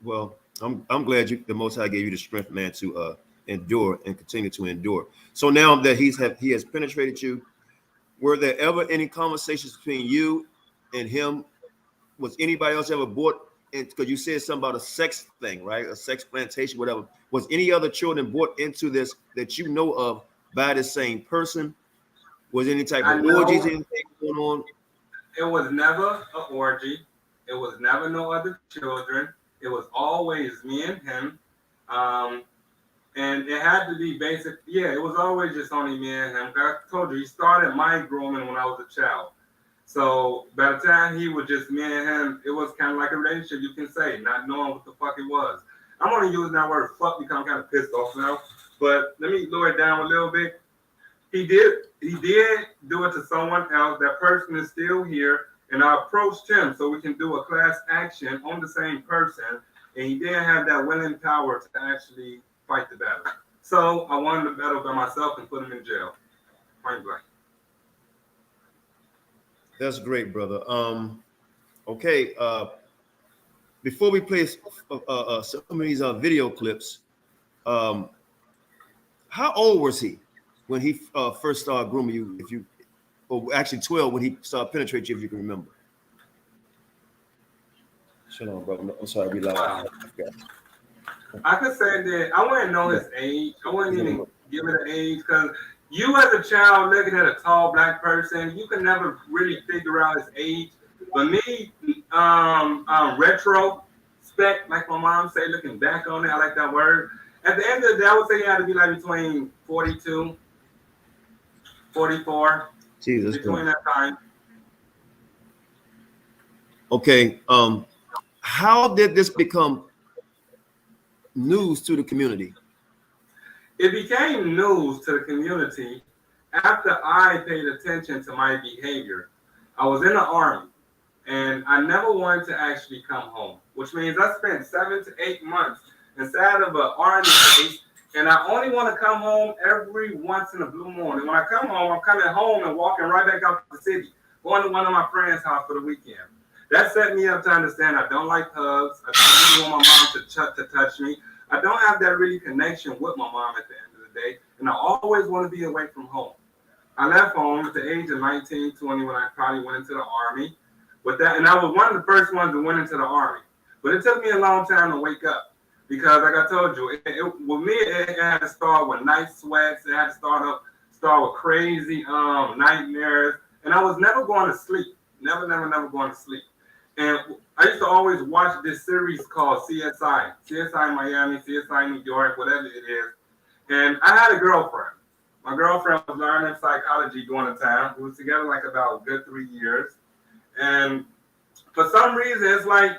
Well, I'm glad the Most High gave you the strength, man, to endure and continue to endure. So now that he has penetrated you, were there ever any conversations between you and him? Was anybody else ever brought in? Because you said something about a sex thing, right? A sex plantation, whatever. Was any other children brought into this that you know of by the same person? Was any type of orgies, anything going on? It was never an orgy. It was never no other children. It was always me and him. And it had to be basic. Yeah, it was always just only me and him. I told you, he started my grooming when I was a child. So by the time he was just me and him, it was kind of like a relationship, you can say, not knowing what the fuck it was. I'm only using that word fuck because I'm kind of pissed off now. But let me lower it down a little bit. He did do it to someone else. That person is still here. And I approached him so we can do a class action on the same person. And he didn't have that willing power to actually fight the battle. So I won the battle by myself and put him in jail. Point blank. That's great, brother. Okay. Before we play some of these video clips, how old was he when he first started grooming you? Or actually 12 when he started penetrating you, if you can remember. Shut on, bro. I'm sorry, we loud. I could say that I wouldn't know his age. I wouldn't even give it an age because you as a child looking at a tall black person, you can never really figure out his age. But me, retrospect, like my mom say, looking back on it, I like that word. At the end of the day, I would say he had to be like between 42, 44. Jesus. Between that time. Okay. How did this become news to the community? It became news to the community after I paid attention to my behavior. I was in the Army and I never wanted to actually come home, which means I spent 7 to 8 months inside of an Army base. And I only want to come home every once in a blue moon. And when I come home, I'm coming home and walking right back out to the city, going to one of my friends' house for the weekend. That set me up to understand I don't like hugs. I don't really want my mom to touch me. I don't have that really connection with my mom at the end of the day. And I always want to be away from home. I left home at the age of 19, 20 when I probably went into the Army. And I was one of the first ones that went into the Army. But it took me a long time to wake up. Because like I told you, with me, it had to start with night sweats. It had to start with crazy nightmares. And I was never going to sleep. Never going to sleep. And I used to always watch this series called CSI Miami, CSI New York, whatever it is. And I had a girlfriend. My girlfriend was learning psychology during the time. We was together like about a good 3 years. And for some reason, it's like,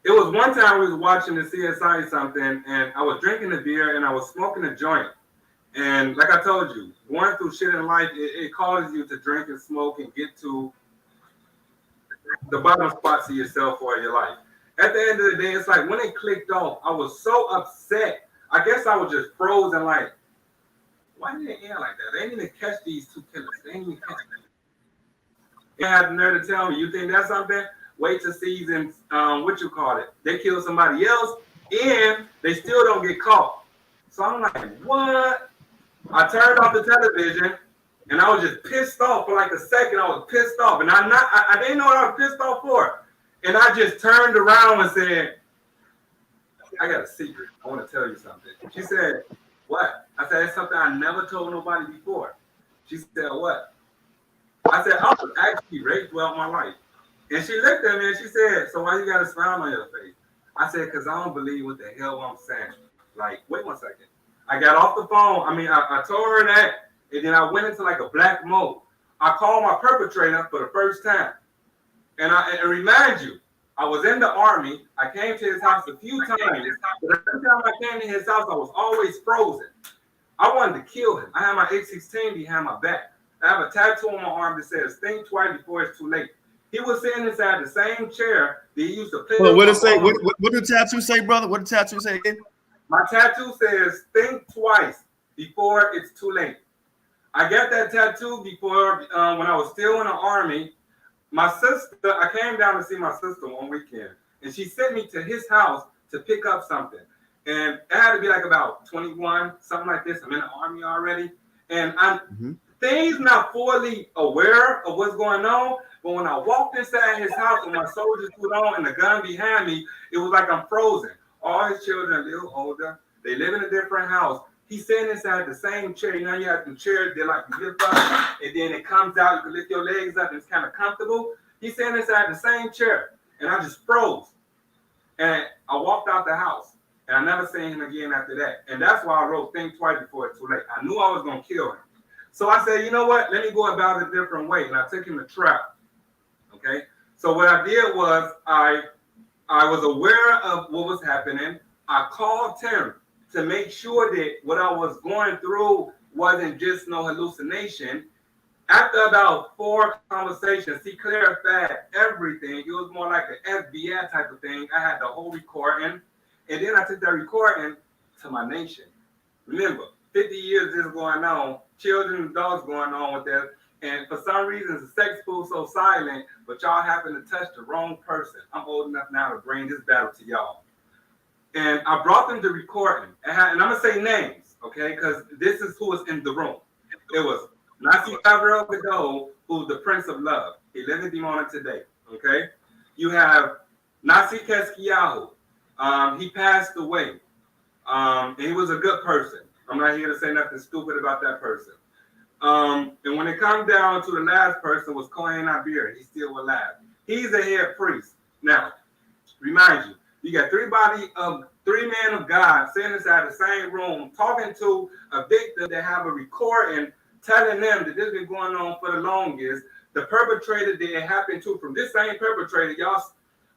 it was one time we was watching the CSI something, and I was drinking a beer and I was smoking a joint. And like I told you, going through shit in life, it causes you to drink and smoke and get to the bottom spots of yourself or your life. At the end of the day, it's like when it clicked off, I was so upset. I guess I was just frozen like, why did they air like that? They didn't even catch these two killers. They didn't even catch them. They had the nerve to tell me, you think that's something? Wait till season, they kill somebody else and they still don't get caught. So I'm like, what? I turned off the television and I was just pissed off for like a second. I was pissed off and I didn't know what I was pissed off for. And I just turned around and said, I got a secret. I want to tell you something. She said, what? I said, it's something I never told nobody before. She said, what? I said, I was actually raped throughout my life. And she looked at me and she said, so why you got a smile on your face? I said, because I don't believe what the hell I'm saying. Like, wait 1 second. I got off the phone. I told her that, and then I went into like a black mode. I called my perpetrator for the first time. And remind you, I was in the Army. I came to his house a few times. But every time I came to his house, I was always frozen. I wanted to kill him. I had my 816 behind my back. I have a tattoo on my arm that says, think twice before it's too late. He was sitting inside the same chair that he used to play. Well, what did it say? What did the tattoo say, brother? What did the tattoo say again? My tattoo says, think twice before it's too late. I got that tattoo before when I was still in the Army. My sister, I came down to see my sister one weekend, and she sent me to his house to pick up something. And it had to be like about 21, something like this. I'm in the Army already. And I'm things not fully aware of what's going on. But when I walked inside his house with my soldier suit on and the gun behind me, it was like I'm frozen. All his children are a little older. They live in a different house. He's sitting inside the same chair. You know, you have some chairs that like you lift up and then it comes out. You can lift your legs up and it's kind of comfortable. He's sitting inside the same chair. And I just froze. And I walked out the house. And I never seen him again after that. And that's why I wrote think twice before it's too late. I knew I was going to kill him. So I said, you know what? Let me go about it a different way. And I took him to trap. Okay? So what I did was I was aware of what was happening. I called Tim to make sure that what I was going through wasn't just no hallucination. After about 4 conversations, he clarified everything. It was more like an FBI type of thing. I had the whole recording. And then I took that recording to my nation. Remember, 50 years this is going on, children and adults going on with that. And for some reason, the sex pool so silent, but y'all happen to touch the wrong person. I'm old enough now to bring this battle to y'all. And I brought them to recording. And I'm going to say names, okay? Because this is who was in the room. It was Nasi Gabriel Gadol, who's the Prince of Love. He lives in Dimona today, okay? You have Nasi Keskiyahu. He passed away. And he was a good person. I'm not here to say nothing stupid about that person. And when it comes down to the last person was Qanath. He's still alive. He's a head priest. Now, remind you, you got three men of God sitting inside the same room talking to a victim that have a recording telling them that this has been going on for the longest. The perpetrator that it happened to from this same perpetrator, y'all,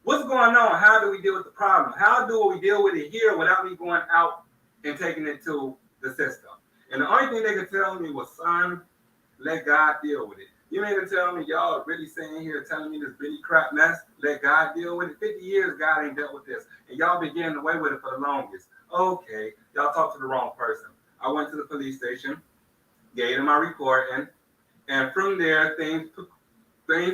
what's going on? How do we deal with the problem? How do we deal with it here without me going out and taking it to the system? And the only thing they could tell me was, son, let God deal with it. You mean to tell me y'all are really sitting here telling me this bitty crap mess? Let God deal with it. 50 years God ain't dealt with this. And y'all been getting away with it for the longest. Okay, y'all talked to the wrong person. I went to the police station, gave them my recording, and from there things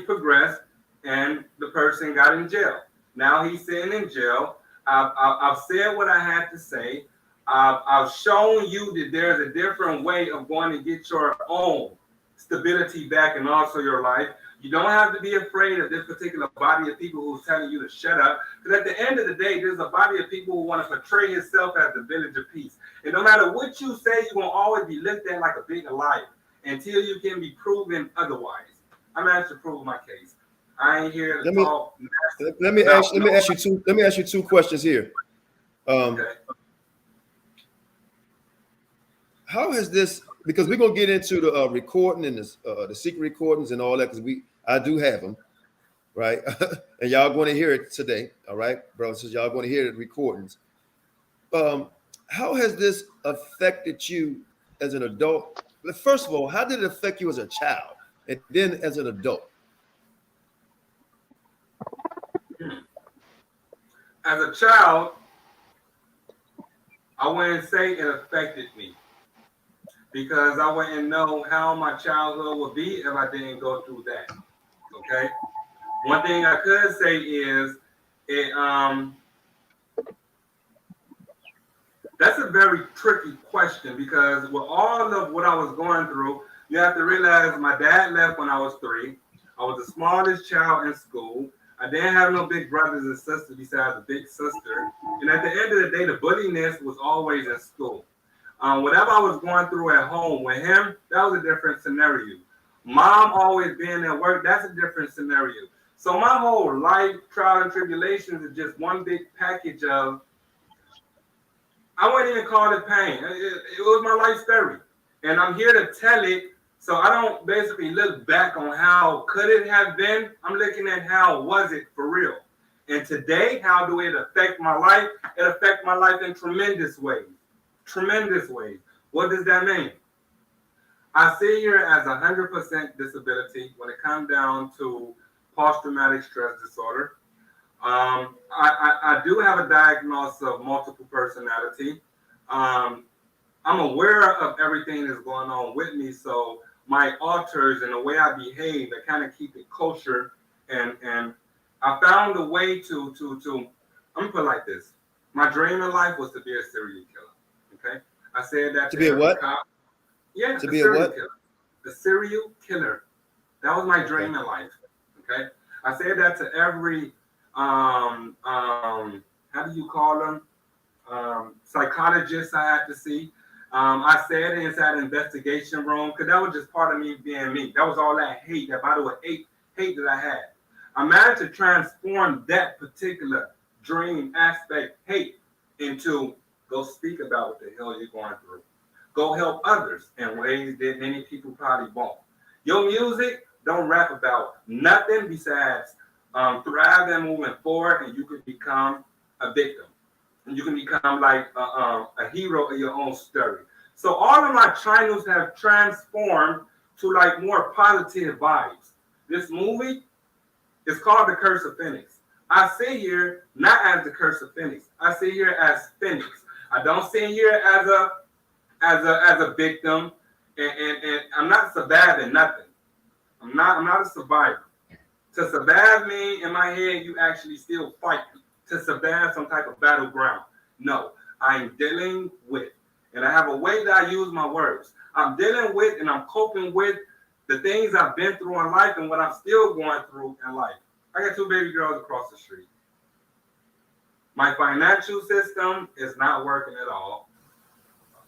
progressed, and the person got in jail. Now he's sitting in jail. I've said what I had to say. I've shown you that there's a different way of going to get your own stability back and also your life. You don't have to be afraid of this particular body of people who's telling you to shut up. Because at the end of the day, there's a body of people who want to portray himself as the village of peace. And no matter what you say, you're going to always be looked at like a big liar until you can be proven otherwise. I'm asked to prove my case. I ain't here to talk. Let me ask you two questions here. Okay. How has this, because we're gonna get into the recording and the secret recordings and all that, because I do have them, right? And y'all going to hear it today, all right, brothers? Y'all going to hear the recordings. How has this affected you as an adult? First of all, how did it affect you as a child, and then as an adult? As a child, I wouldn't say it affected me, because I wouldn't know how my childhood would be if I didn't go through that. Okay. One thing I could say is that's a very tricky question, because with all of what I was going through, you have to realize my dad left when I was 3. I was the smallest child in school. I didn't have no big brothers and sisters besides a big sister. And at the end of the day, the bulliness was always in school. Whatever I was going through at home with him, that was a different scenario. Mom always being at work, that's a different scenario. So my whole life, trial and tribulations is just one big package of, I wouldn't even call it pain. It was my life story. And I'm here to tell it, so I don't basically look back on how could it have been. I'm looking at how was it for real. And today, how do it affect my life? It affects my life in tremendous ways. Tremendous ways. What does that mean? I see here as 100% disability when it comes down to post-traumatic stress disorder. I do have a diagnosis of multiple personality. I'm aware of everything that's going on with me, so my alters and the way I behave, I kind of keep it kosher, and I found a way to I'm gonna put it like this. My dream in life was to be a serial killer. Okay, I said that to be a what? Cop. Yeah, to be a what? Killer. A serial killer. That was my dream in life. Okay, I said that to every how do you call them? Psychologist I had to see. I said it inside the investigation room because that was just part of me being me. That was all that hate, that by the way, hate that I had. I managed to transform that particular dream aspect, hate, into go speak about what the hell you're going through. Go help others in ways that many people probably won't. Your music don't rap about nothing besides thriving, moving forward, and you can become a victim. And you can become like a hero of your own story. So all of my channels have transformed to like more positive vibes. This movie is called The Curse of Phoenix. I sit here not as the Curse of Phoenix. I sit here as Phoenix. I don't sit here as a victim, and I'm not surviving nothing. I'm not a survivor. To survive me in my head, you actually still fight to survive some type of battleground. No, I'm dealing with, and I have a way that I use my words. I'm dealing with and I'm coping with the things I've been through in life and what I'm still going through in life. I got 2 baby girls across the street. My financial system is not working at all.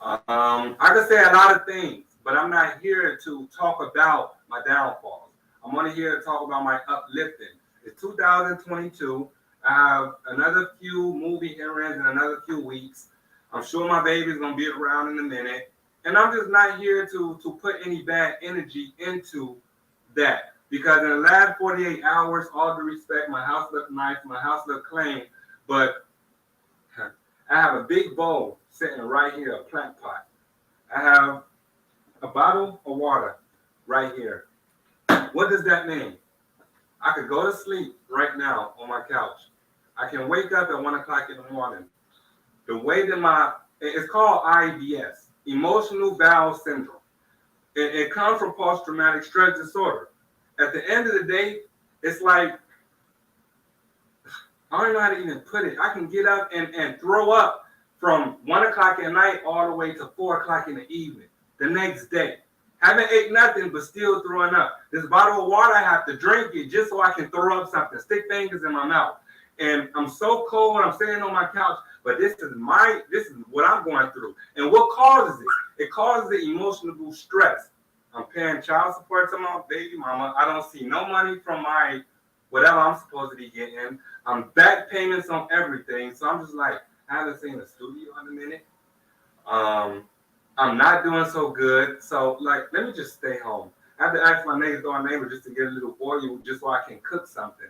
I can say a lot of things, but I'm not here to talk about my downfalls. I'm only here to talk about my uplifting. It's 2022. I have another few movie errands in another few weeks. I'm sure my baby's going to be around in a minute. And I'm just not here to put any bad energy into that. Because in the last 48 hours, all due respect, my house looked nice, my house looked clean. But I have a big bowl sitting right here, a plant pot. I have a bottle of water right here. What does that mean? I could go to sleep right now on my couch. I can wake up at 1 o'clock in the morning. The way that it's called IBS, emotional bowel syndrome. It comes from post-traumatic stress disorder. At the end of the day, it's like, I don't know how to even put it. I can get up and throw up from 1 o'clock at night all the way to 4 o'clock in the evening the next day. Haven't ate nothing, but still throwing up. This bottle of water, I have to drink it just so I can throw up something, stick fingers in my mouth. And I'm so cold when I'm sitting on my couch, but this is what I'm going through. And what causes it? It causes the emotional stress. I'm paying child support to my baby mama. I don't see no money from my whatever I'm supposed to be getting. I'm back payments on everything. So I'm just like, I haven't seen a studio in a minute. I'm not doing so good. So like, let me just stay home. I have to ask my next door neighbor just to get a little oil just so I can cook something.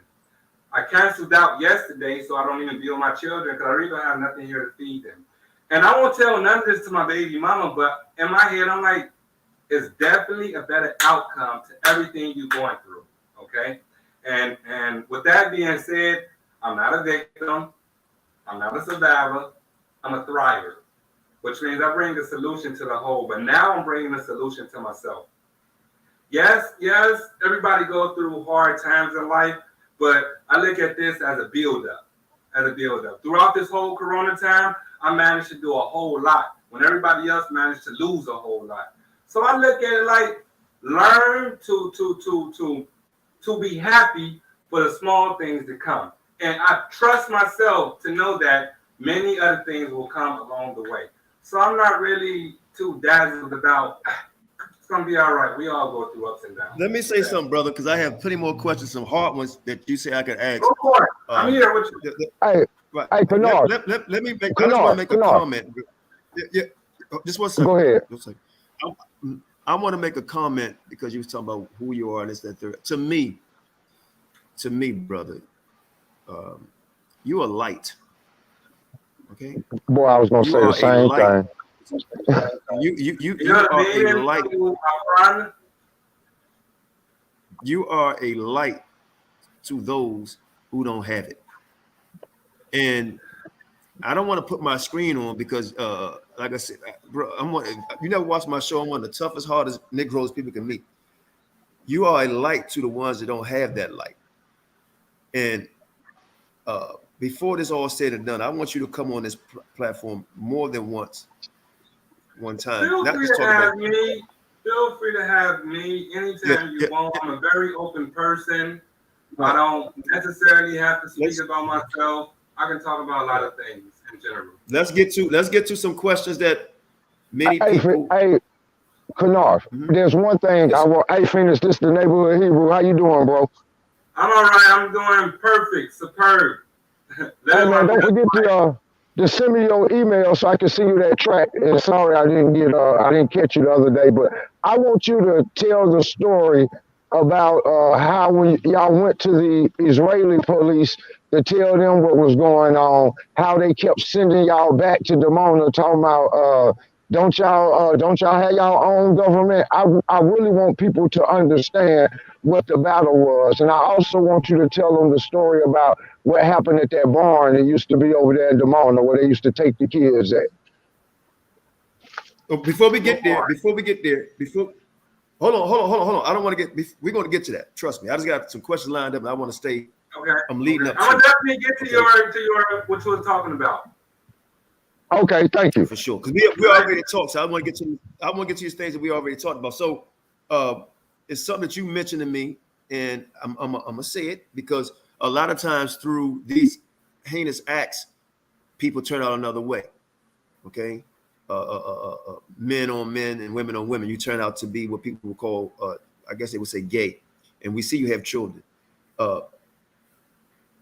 I canceled out yesterday so I don't even deal with my children because I really don't have nothing here to feed them. And I won't tell none of this to my baby mama, but in my head, I'm like, it's definitely a better outcome to everything you're going through, okay? And with that being said, I'm not a victim. I'm not a survivor. I'm a thriver, which means I bring the solution to the whole, but now I'm bringing the solution to myself. Yes, everybody goes through hard times in life, but I look at this as a build-up, Throughout this whole Corona time, I managed to do a whole lot when everybody else managed to lose a whole lot. So I look at it like, learn to be happy for the small things to come. And I trust myself to know that many other things will come along the way. So I'm not really too dazzled about gonna be all right. We all go through ups and downs. Let me say something, brother, because I have plenty more questions, some hard ones that you say I could ask. Go for it. I'm here with you. Hey, Right. hey, Qanath. Let me make. I just want to make a comment. Yeah. Just one second. Go ahead. I want to make a comment because you was talking about who you are and this, that, third. To me, brother, you are light. Okay. Boy, I was gonna say the same thing. You are a light. You are a light to those who don't have it. And I don't want to put my screen on because, like I said, bro, you never watched my show. I'm one of the toughest, hardest Negroes people can meet. You are a light to the ones that don't have that light. And before this all said and done, I want you to come on this platform more than once. One time. Feel free to have me. Feel free to have me anytime you want. I'm a very open person. I don't necessarily have to speak about myself. I can talk about a lot of things in general. Let's get to some questions that many people. Hey, Qanath, there's one thing I want. Hey, Phoenix, this the neighborhood Hebrew. How you doing, bro? I'm all right. I'm doing perfect, superb. Hey man, don't forget to send me your email so I can see you that track. And sorry I didn't catch you the other day, but I want you to tell the story about how when y'all went to the Israeli police to tell them what was going on, how they kept sending y'all back to Dimona, talking about don't y'all have y'all own government? I really want people to understand what the battle was. And I also want you to tell them the story about what happened at that barn that used to be over there in Dimona where they used to take the kids at. Before we get there, hold on. I don't want to we're going to get to that. Trust me. I just got some questions lined up and I want to stay. Okay. I'm leading up. I'm going to definitely get to your what you were talking about. Okay, thank you. For sure. Because we already talked. So I want to get to these things that we already talked about. So it's something that you mentioned to me, and I'm gonna say it because a lot of times through these heinous acts, people turn out another way. Okay. Men on men and women on women, you turn out to be what people would call, I guess they would say gay. And we see you have children.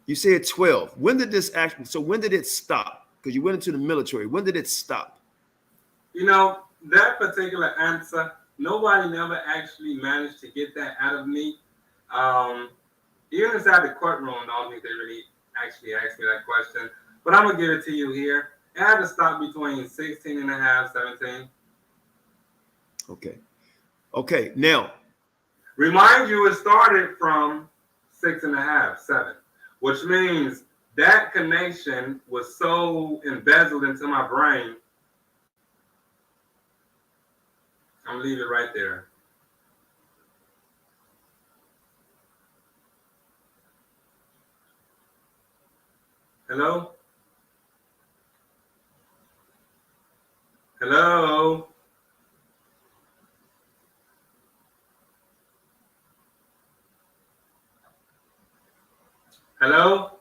You said 12. When did this action? So when did it stop? Because you went into the military. When did it stop? You know, that particular answer, nobody never actually managed to get that out of me. Even inside the courtroom, I don't think they really actually asked me that question. But I'm going to give it to you here. It had to stop between 16 and a half, 17. Okay. Now, remind you, it started from 6 and a half, 7, which means that connection was so embezzled into my brain. I'm gonna leave it right there. Hello? Hello? Hello?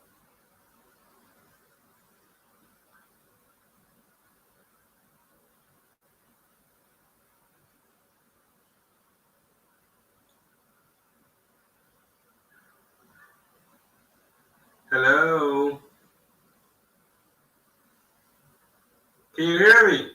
Hello? Can you hear me?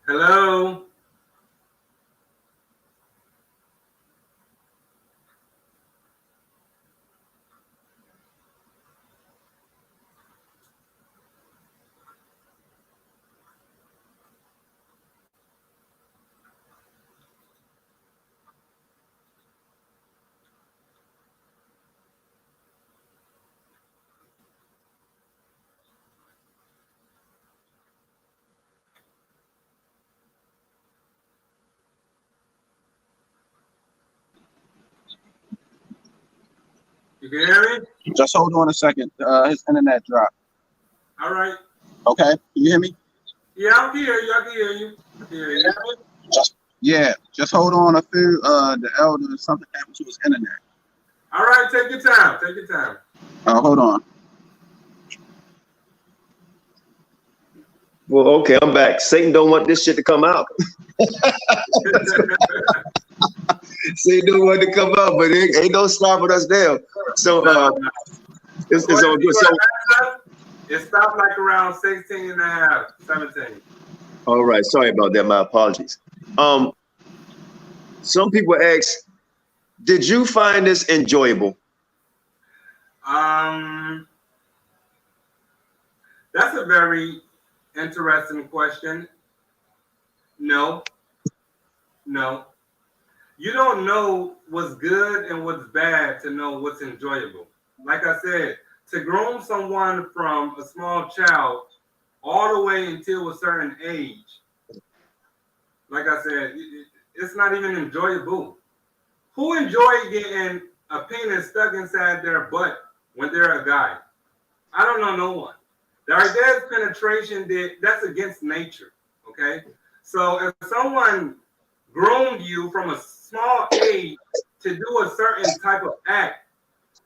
Hello? You can hear me? Just hold on a second. His internet dropped. All right. Okay. Can you hear me? Yeah, I can hear you. I can hear you. I can hear you. Yeah, just hold on a few. The elder, something happened to his internet. All right, take your time. Take your time. Hold on. Well, okay, I'm back. Satan don't want this shit to come out. Satan don't want it to come out, but it ain't no stopping us now. So it's all good. So it stopped like around 16 and a half, 17. all right, sorry about that. My apologies. Some people ask, did you find this enjoyable? That's a very interesting question. No. You don't know what's good and what's bad to know what's enjoyable. Like I said, to groom someone from a small child all the way until a certain age, like I said, it's not even enjoyable. Who enjoys getting a penis stuck inside their butt when they're a guy? I don't know no one. There's penetration that's against nature, okay? So if someone groomed you from a small age to do a certain type of act,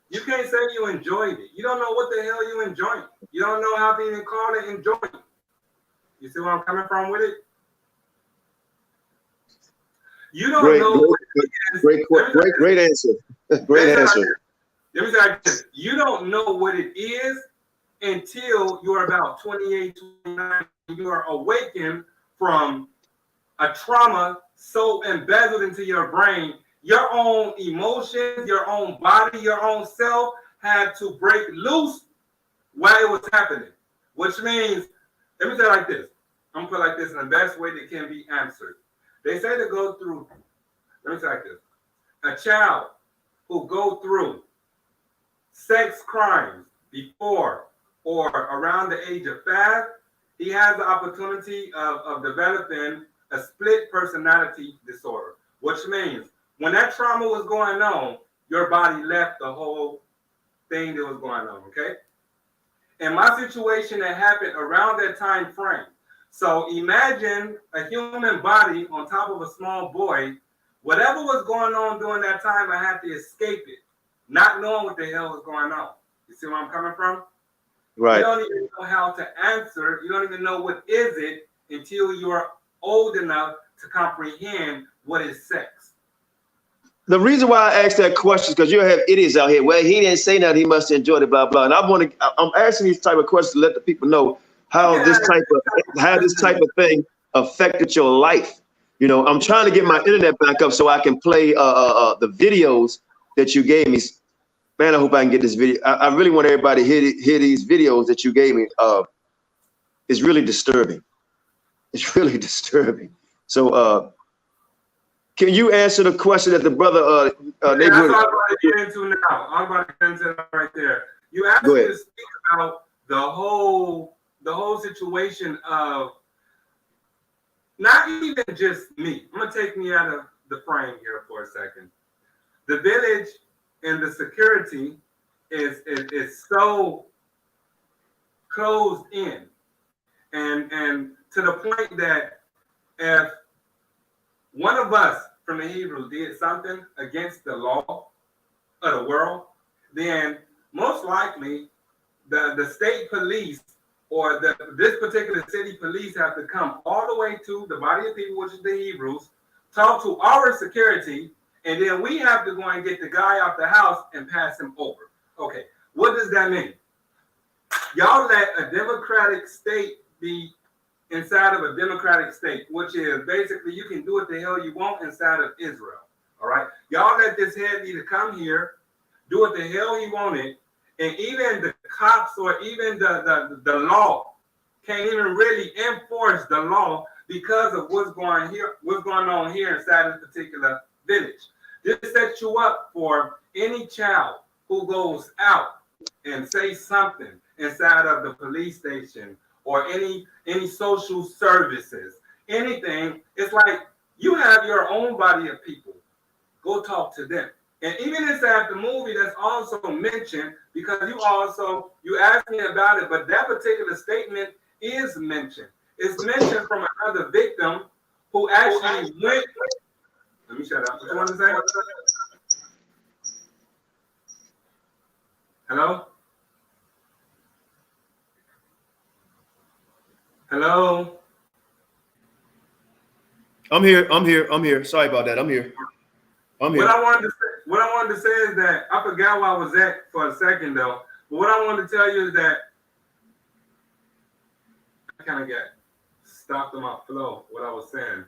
you can't say you enjoyed it. You don't know what the hell you enjoyed. You don't know how to even call it enjoying. You see where I'm coming from with it? You don't know what it is. Great answer. Great answer. Let me say like this. You don't know what it is until you're about 28, 29. You are awakened from a trauma so embedded into your brain. Your own emotions, your own body, your own self had to break loose while it was happening. Which means, let me say it like this. I'm gonna put it like this in the best way that can be answered. They say to go through, let me say it like this. A child who go through sex crimes before or around the age of 5, he has the opportunity of developing a split personality disorder, which means when that trauma was going on, your body left the whole thing that was going on, okay? And my situation that happened around that time frame. So imagine a human body on top of a small boy. Whatever was going on during that time, I had to escape it, not knowing what the hell was going on. You see where I'm coming from? Right. You don't even know how to answer. You don't even know what is it until you're old enough to comprehend what is sex. The reason why I asked that question is because you have idiots out here. Well, he didn't say nothing. He must enjoy it, blah, blah. And I'm asking these type of questions to let the people know how this type of thing affected your life. You know, I'm trying to get my internet back up so I can play the videos that you gave me. Man, I hope I can get this video. I really want everybody to hear these videos that you gave me. It's really disturbing. It's really disturbing. So can you answer the question that the brother that's what I'm about to get into now. I'm about to get into that right there. You asked me to speak about the whole situation of not even just me. I'm gonna take me out of the frame here for a second. The village and the security is so closed in, and to the point that if one of us from the Hebrews did something against the law of the world, then most likely the state police or this particular city police have to come all the way to the body of people, which is the Hebrews, talk to our security, and then we have to go and get the guy out the house and pass him over. Okay, what does that mean? Y'all let a democratic state be inside of a democratic state, which is basically you can do what the hell you want inside of Israel. All right, y'all let this head leader come here, do what the hell he wanted, and even the cops or even the law can't even really enforce the law because of what's going on here inside this particular village. This sets you up for any child who goes out and says something inside of the police station or any social services, anything. It's like you have your own body of people. Go talk to them. And even inside the movie, that's also mentioned because you asked me about it, but that particular statement is mentioned. it's mentioned from another victim who actually went. Let me shut up. What you want to say? Hello? Hello? I'm here. Sorry about that. I'm here. What I wanted to say is that I forgot where I was at for a second though. But what I wanted to tell you is that I kind of got stopped in my flow, what I was saying.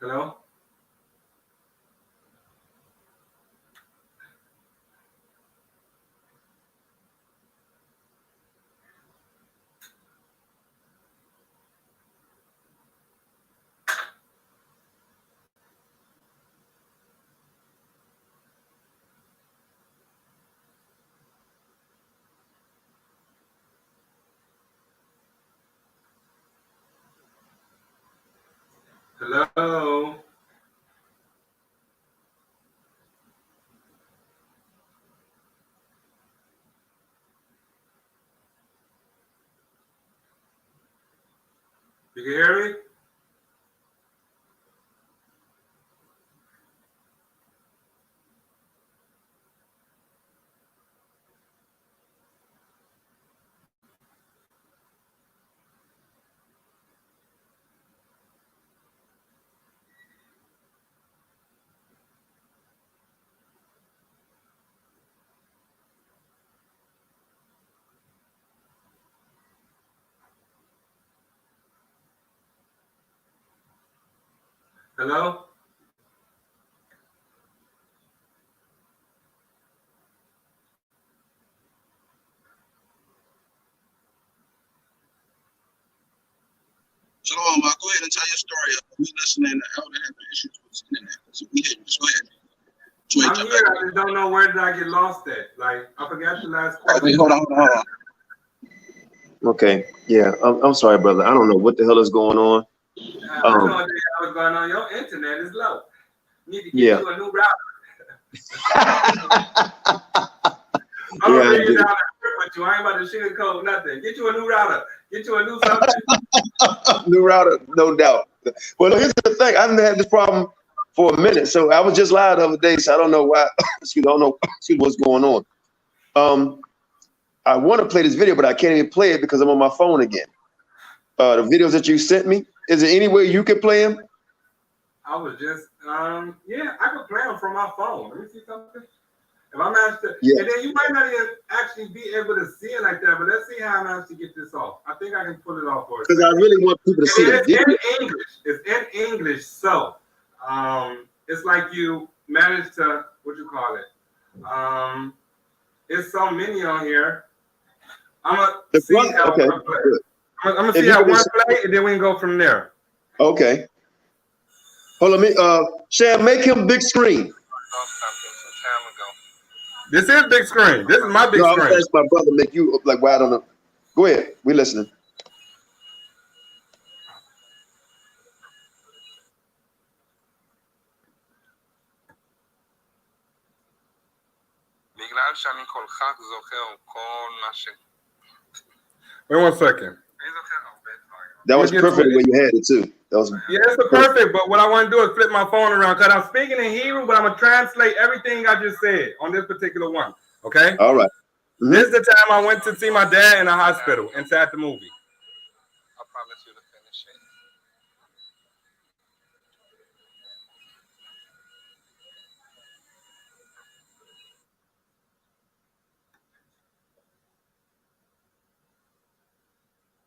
Hello? Hello? You can hear me? Hello? Shalom, go ahead and tell your story. We listening. The elder having issues with the internet. So we hear you. Just go ahead. I'm here. I just don't know where did I get lost at. Like, I forgot the last question. Wait, hold on. Okay. Yeah. I'm sorry, brother. I don't know what the hell is going on. I don't know what's going on. Your internet is low. You need to get you a new router. I'm gonna bring you down with you. I ain't about to sugarcoat nothing. Get you a new router. Get you a new something. New router, no doubt. Well, here's the thing. I haven't had this problem for a minute, so I was just live the other day, so I don't know why. I don't know what's going on. I want to play this video, but I can't even play it because I'm on my phone again. The videos that you sent me, is there any way you could play them? I was just, yeah, I could play them from my phone. Let me see something. If I manage to, and then you might not even actually be able to see it like that, but let's see how I manage to get this off. I think I can pull it off for you. Because I really want people to see it. It's in English. It's in English, so it's like you managed to, what you call it? It's so many on here. I'm gonna see how one play. I'm gonna see how one play, and then we can go from there. Okay. Hold on, Sham, make him big screen. This is big screen. This is my big screen. I'll ask my brother make you look like wide on the. Go ahead. We listening. Wait 1 second. That was perfect when you had it too. That was it's perfect, but what I want to do is flip my phone around because I'm speaking in Hebrew, but I'm gonna translate everything I just said on this particular one. Okay? All right. Mm-hmm. This is the time I went to see my dad in the hospital inside the movie. I promise you to finish it.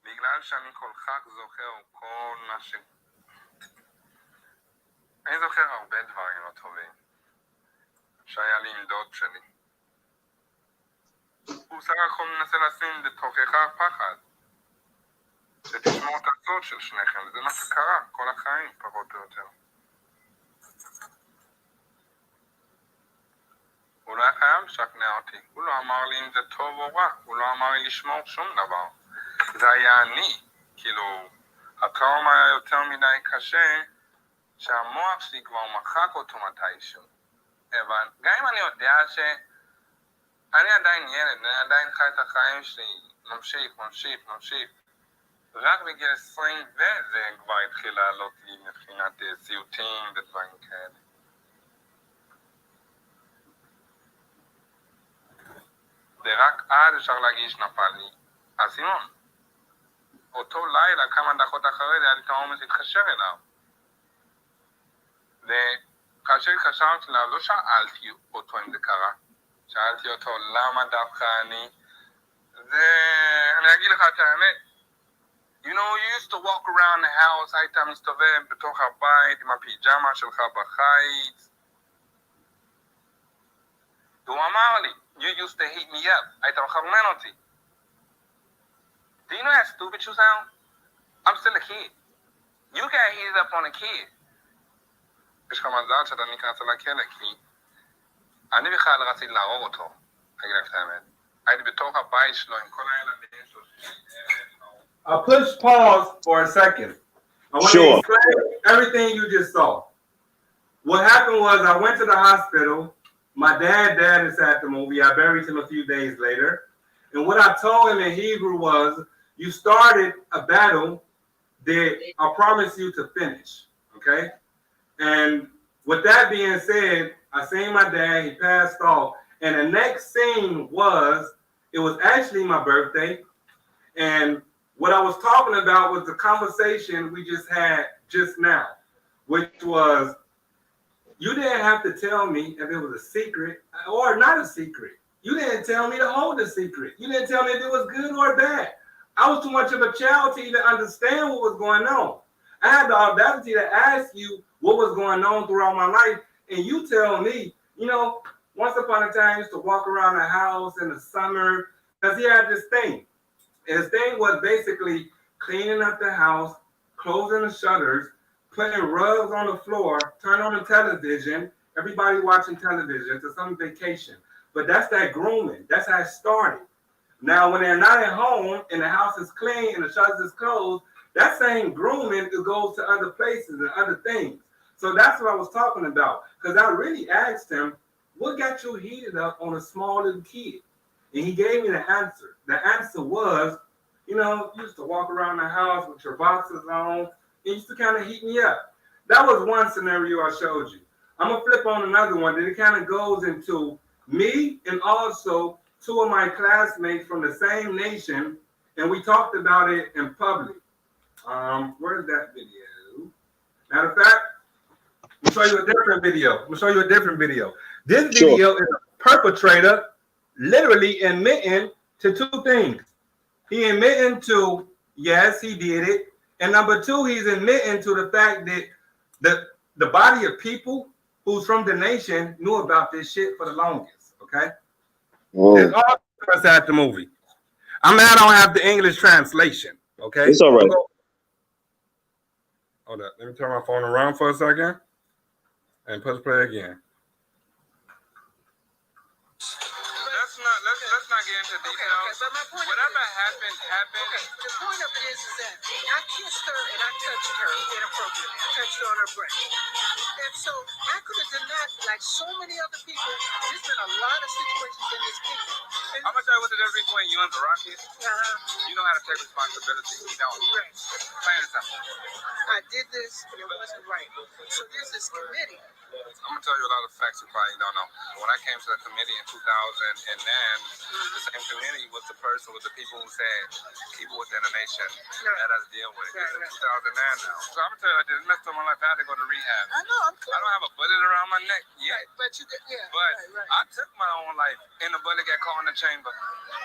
בגלל שאני כל כך זוכר כל מה ש... אני זוכר הרבה דברים לא טובים שהיה לי עם דוד שלי. הוא סך הכל מנסה לשים בתוכך פחד שתשמור את הסוד של שניכם, וזה מה שקרה כל החיים פחות או יותר. הוא לא היה חייב לשכנע אותי, הוא לא אמר לי אם זה טוב או רע, הוא לא אמר לי לשמור שום דבר. זה היה אני, כאילו, הטראומה היה יותר מדי קשה, שהמוח שלי כבר מחק אותו מתישהו. אבל גם אם אני יודע אני עדיין ילד, אני עדיין חי את החיים שלי, ממשיך. רק בגיל 20 וזה כבר התחיל לעלות לי מבחינת סיוטים ודברים כאלה. ורק אז אפשר להגיש נפל לי האסימון. אותו לילה, כמה דקות אחרי זה, היה לי את האומץ להתקשר אליו. וכאשר התקשרתי אליו, לא שאלתי אותו אם זה קרה. שאלתי אותו למה דווקא אני. ואני אגיד לך את האמת. You know, you used to walk around the house, היית מסתובב בתוך הבית עם הפיג'מה שלך בחיץ. והוא אמר לי, you used to hit me up, היית מחרמן אותי. Do you know how stupid you sound? I'm still a kid. You got heated up on a kid. יש לך מזל שאתה נכנס לכלא, כי אני בכלל רציתי להרוג אותו, אגיד לך את האמת. הייתי בתוך הבית שלו עם כל הילדים שלו. I'll push pause for a second. I want to explain everything you just saw. What happened was I went to the hospital. My dad is at the movie. I buried him a few days later. And what I told him in Hebrew was, you started a battle that I promise you to finish. Okay? And with that being said, I seen my dad. He passed off. And the next scene was, it was actually my birthday. And what I was talking about was the conversation we just had just now, which was, you didn't have to tell me if it was a secret or not a secret. You didn't tell me to hold the secret. You didn't tell me if it was good or bad. I was too much of a child to even understand what was going on. I had the audacity to ask you what was going on throughout my life, and you tell me, you know, once upon a time, I used to walk around the house in the summer, because he had this thing. And his thing was basically cleaning up the house, closing the shutters, putting rugs on the floor, turn on the television, everybody watching television to some vacation. But that's that grooming. That's how it started. Now, when they're not at home and the house is clean and the shutters is closed, that same grooming goes to other places and other things. So that's what I was talking about. Because I really asked him, what got you heated up on a small little kid? And he gave me the answer. The answer was, you know, you used to walk around the house with your boxers on. It used to kind of heat me up. That was one scenario I showed you. I'm going to flip on another one. Then it kind of goes into me and also two of my classmates from the same nation. And we talked about it in public. Where's that video? Matter of fact, I'm going to show you a different video. This video is a perpetrator literally admitting to two things. He admitting to, yes, he did it. And number two, he's admitting to the fact that the body of people who's from the nation knew about this shit for the longest, okay? It's all us at the movie. I'm mad I don't have the English translation, okay? It's all right. Hold up, let me turn my phone around for a second and push play again. Let's not get into details. Okay, but my point Whatever happened. Okay, the point of it is that I kissed her and I touched her inappropriately. I touched her on her breast. And so I could have denied, like so many other people, there's been a lot of situations in this kingdom. I'm gonna tell you what the difference between you and the Rockies. You know how to take responsibility. You don't. Right. Plain and simple. I did this, and it wasn't right. So there's this committee. I'm gonna tell you a lot of facts you probably don't know. When I came to the committee in 2009, the same committee was the person with the people who said, people within the nation, let us deal with it. It's 2009 now. So I'm gonna tell you like this, next time I had to go to rehab. I know, I'm clear. I don't have a bullet around my neck yet. Right, but you did, yeah. But right. I took my own life and the bullet got caught in the chamber.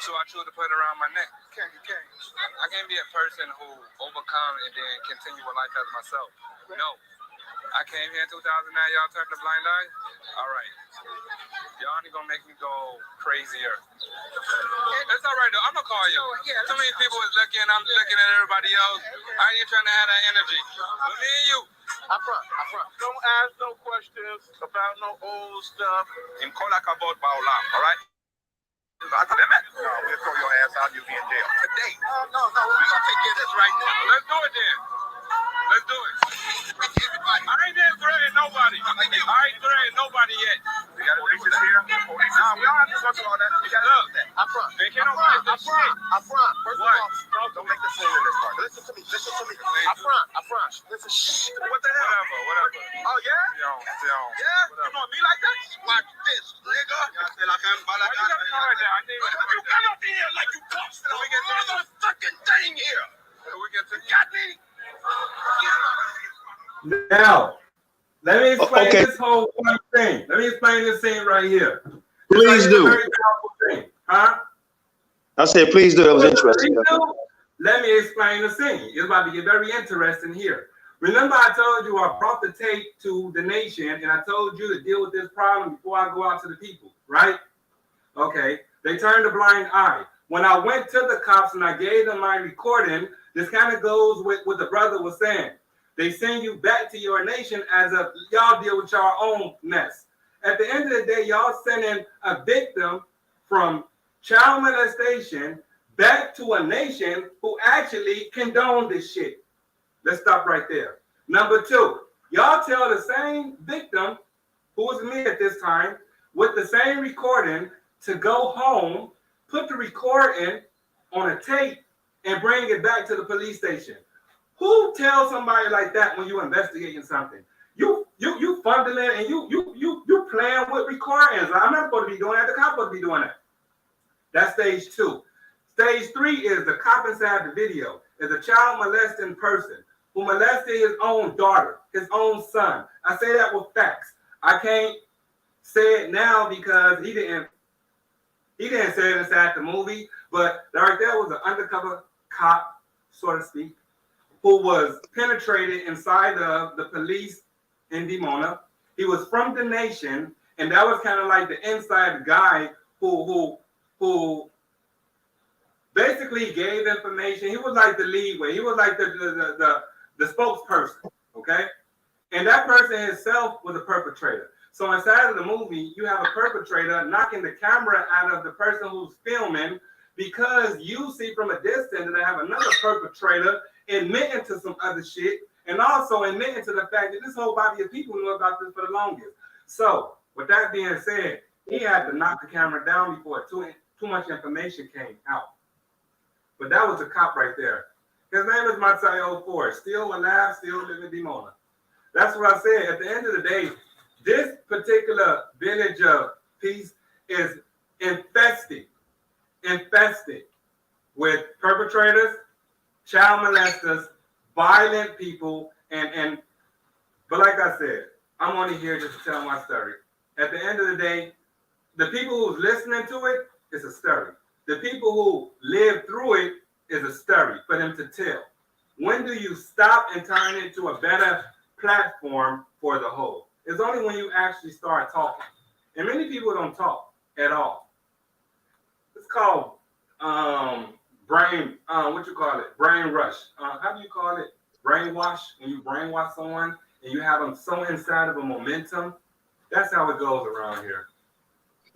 So I chose to put it around my neck. Okay. I can't be a person who overcome and then continue with life as myself. Right. No. I came here in 2009, y'all turned a blind eye? All right. Y'all ain't gonna make me go crazier. It's all right, though. I'm gonna call you. Too many people is looking, I'm looking at everybody else. I ain't trying to have that energy. But me and you. I front. Don't ask no questions about no old stuff. In Kolakabot Baolam, all right? No, we'll throw your ass out. You'll be in jail. Today. No. We're gonna take care of this right now. Let's do it then. Let's do it. I ain't there threatening nobody. I ain't threatening nobody. started yet. We got police is here. Nah, we don't have to go through all that. We got to look that. I front. I front. First of all, don't make the scene in this part. Listen to me. I front. Listen. Shh. What the hell? Whatever. Oh yeah? Yeah. You know me like that? Watch this, nigga. You come up in here like you talks to the motherfucking thing here. We get to got me. Now, let me explain this whole thing. Let me explain this thing right here. Please do. Very powerful thing. Huh? I said, please do. That was interesting. Let me explain the scene. It's about to get very interesting here. Remember, I told you I brought the tape to the nation, and I told you to deal with this problem before I go out to the people, right? Okay. They turned a blind eye. When I went to the cops and I gave them my recording, this kind of goes with what the brother was saying. They send you back to your nation as a y'all deal with your own mess. At the end of the day, y'all sending a victim from child molestation back to a nation who actually condoned this shit. Let's stop right there. Number two, y'all tell the same victim, who was me at this time, with the same recording to go home, put the recording on a tape, and bring it back to the police station. Who tells somebody like that when you investigating something? You funding it and you playing with recordings. I'm not supposed to be doing that. The cop supposed to be doing that. That's stage two. Stage three is the cop inside the video is a child molesting person who molested his own daughter, his own son. I say that with facts. I can't say it now because he didn't say it inside the movie, but right there was an undercover cop, so to speak, who was penetrated inside of the police in Dimona. He was from the nation, and that was kind of like the inside guy who basically gave information. He was like the leadway. He was like the spokesperson, okay? And that person himself was a perpetrator. So inside of the movie, you have a perpetrator knocking the camera out of the person who's filming because you see from a distance that I have another perpetrator admitting to some other shit and also admitting to the fact that this whole body of people knew about this for the longest. So with that being said, he had to knock the camera down before too much information came out. But that was a cop right there. His name is Matsayo Ford, still alive, still living Dimona. That's what I said. At the end of the day, this particular village of peace is infested with perpetrators, child molesters, violent people, but like I said, I'm only here just to tell my story. At the end of the day, the people who's listening to it is a story. The people who live through it is a story for them to tell. When do you stop and turn it into a better platform for the whole? It's only when you actually start talking. And many people don't talk at all. It's called brain rush. How do you call it? Brainwash. When you brainwash someone and you have them so inside of a momentum, that's how it goes around here.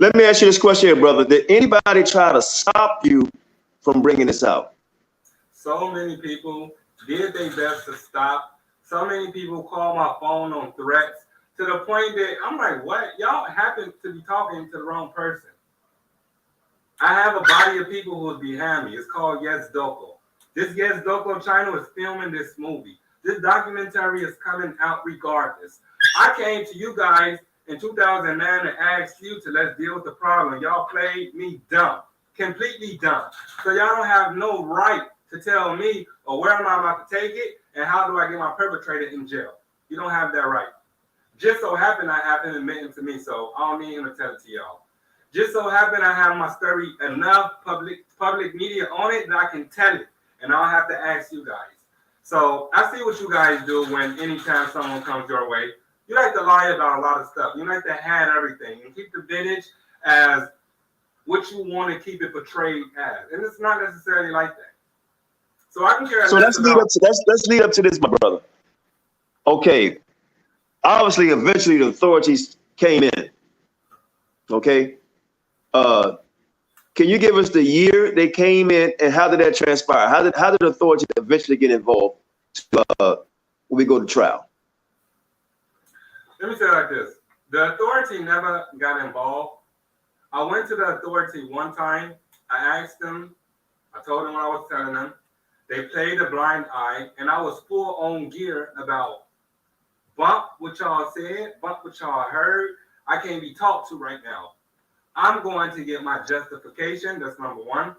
Let me ask you this question here, brother. Did anybody try to stop you from bringing this out? So many people did their best to stop. So many people call my phone on threats to the point that I'm like, what? Y'all happen to be talking to the wrong person. I have a body of people who is behind me. It's called Yes Doko. This Yes Doko channel is filming this movie. This documentary is coming out regardless. I came to you guys in 2009 and asked you to let's deal with the problem. Y'all played me dumb, completely dumb. So y'all don't have no right to tell me, or where am I about to take it, and how do I get my perpetrator in jail? You don't have that right. Just so happened I happened to admit him to me, so I don't need him to tell it to y'all. Just so happened I have my story enough public media on it that I can tell it, and I don't have to ask you guys. So I see what you guys do when anytime someone comes your way. You like to lie about a lot of stuff. You like to hide everything and keep the vintage as what you want to keep it portrayed as, and it's not necessarily like that. So I can care. So let's lead up to this, my brother. Okay, obviously, eventually the authorities came in. Okay, can you give us the year they came in and how did that transpire? How did the authorities eventually get involved when we go to trial? Let me say it like this. The authority never got involved. I went to the authority one time. I asked them. I told them what I was telling them. They played a blind eye, and I was full on gear about bump what y'all said, bump what y'all heard. I can't be talked to right now. I'm going to get my justification. That's number one.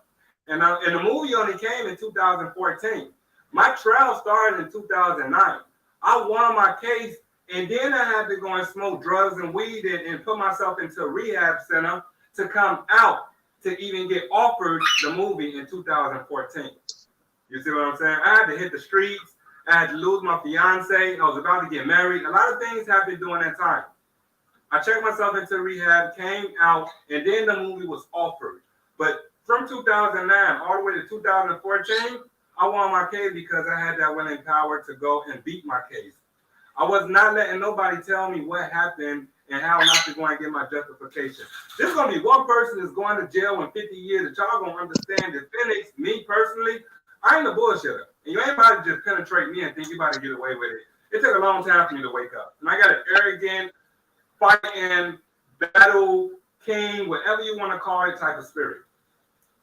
And the movie only came in 2014. My trial started in 2009. I won my case, and then I had to go and smoke drugs and weed and put myself into a rehab center to come out to even get offered the movie in 2014. You see what I'm saying? I had to hit the streets. I had to lose my fiance. I was about to get married. A lot of things happened during that time. I checked myself into rehab, came out, and then the movie was offered. But from 2009 all the way to 2014, I won my case because I had that willing power to go and beat my case. I was not letting nobody tell me what happened and how not to go and get my justification. There's going to be one person that's going to jail in 50 years that y'all going to understand that Phoenix, me personally, I ain't a bullshitter. And you ain't about to just penetrate me and think you about to get away with it. It took a long time for me to wake up. And I got an arrogant, fighting, battle, king, whatever you want to call it, type of spirit.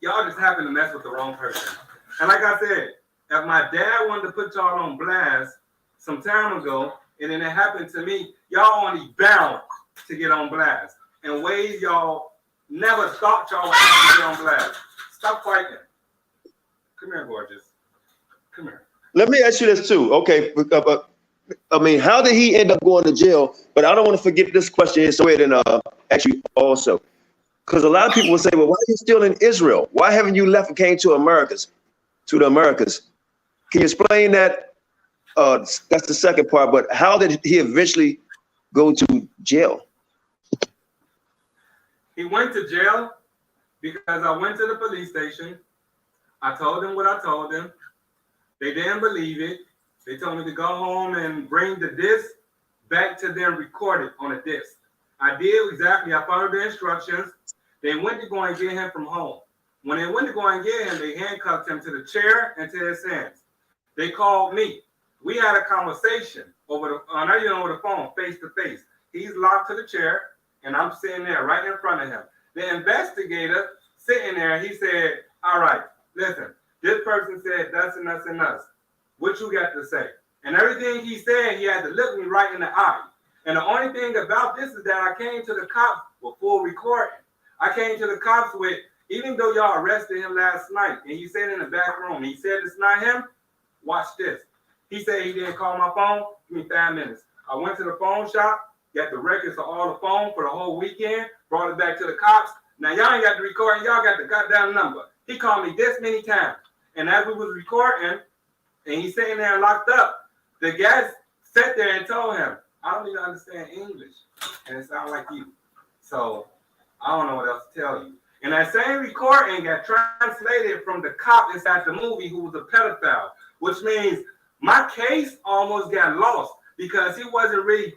Y'all just happen to mess with the wrong person. And like I said, if my dad wanted to put y'all on blast some time ago, and then it happened to me, y'all only bound to get on blast in ways y'all never thought y'all would have to get on blast. Stop fighting. Come here, gorgeous. Come here. Let me ask you this too. Okay, I mean, how did he end up going to jail? But I don't want to forget this question here, so go ahead and ask you also. Because a lot of people will say, well, why are you still in Israel? Why haven't you left and came to the Americas? Can you explain that? That's the second part, but how did he eventually go to jail? He went to jail because I went to the police station. I told them what I told them. They didn't believe it. They told me to go home and bring the disc back to them recorded on a disc. I did exactly. I followed the instructions. They went to go and get him from home. When they went to go and get him, they handcuffed him to the chair and to his hands. They called me. We had a conversation over the, not even over the phone, face to face. He's locked to the chair, and I'm sitting there right in front of him. The investigator sitting there, he said, all right, listen, this person said thus and thus and thus. What you got to say? And everything he said, he had to look me right in the eye. And the only thing about this is that I came to the cops with full recording. I came to the cops with, even though y'all arrested him last night, and he said in the back room, he said it's not him, watch this. He said he didn't call my phone, give me 5 minutes. I went to the phone shop, got the records of all the phone for the whole weekend, brought it back to the cops. Now y'all ain't got the recording, y'all got the goddamn number. He called me this many times. And as we was recording, and he's sitting there locked up, the guys sat there and told him, I don't even understand English. And it sounds like you. So I don't know what else to tell you. And that same recording got translated from the cop inside the movie who was a pedophile, which means my case almost got lost because he wasn't really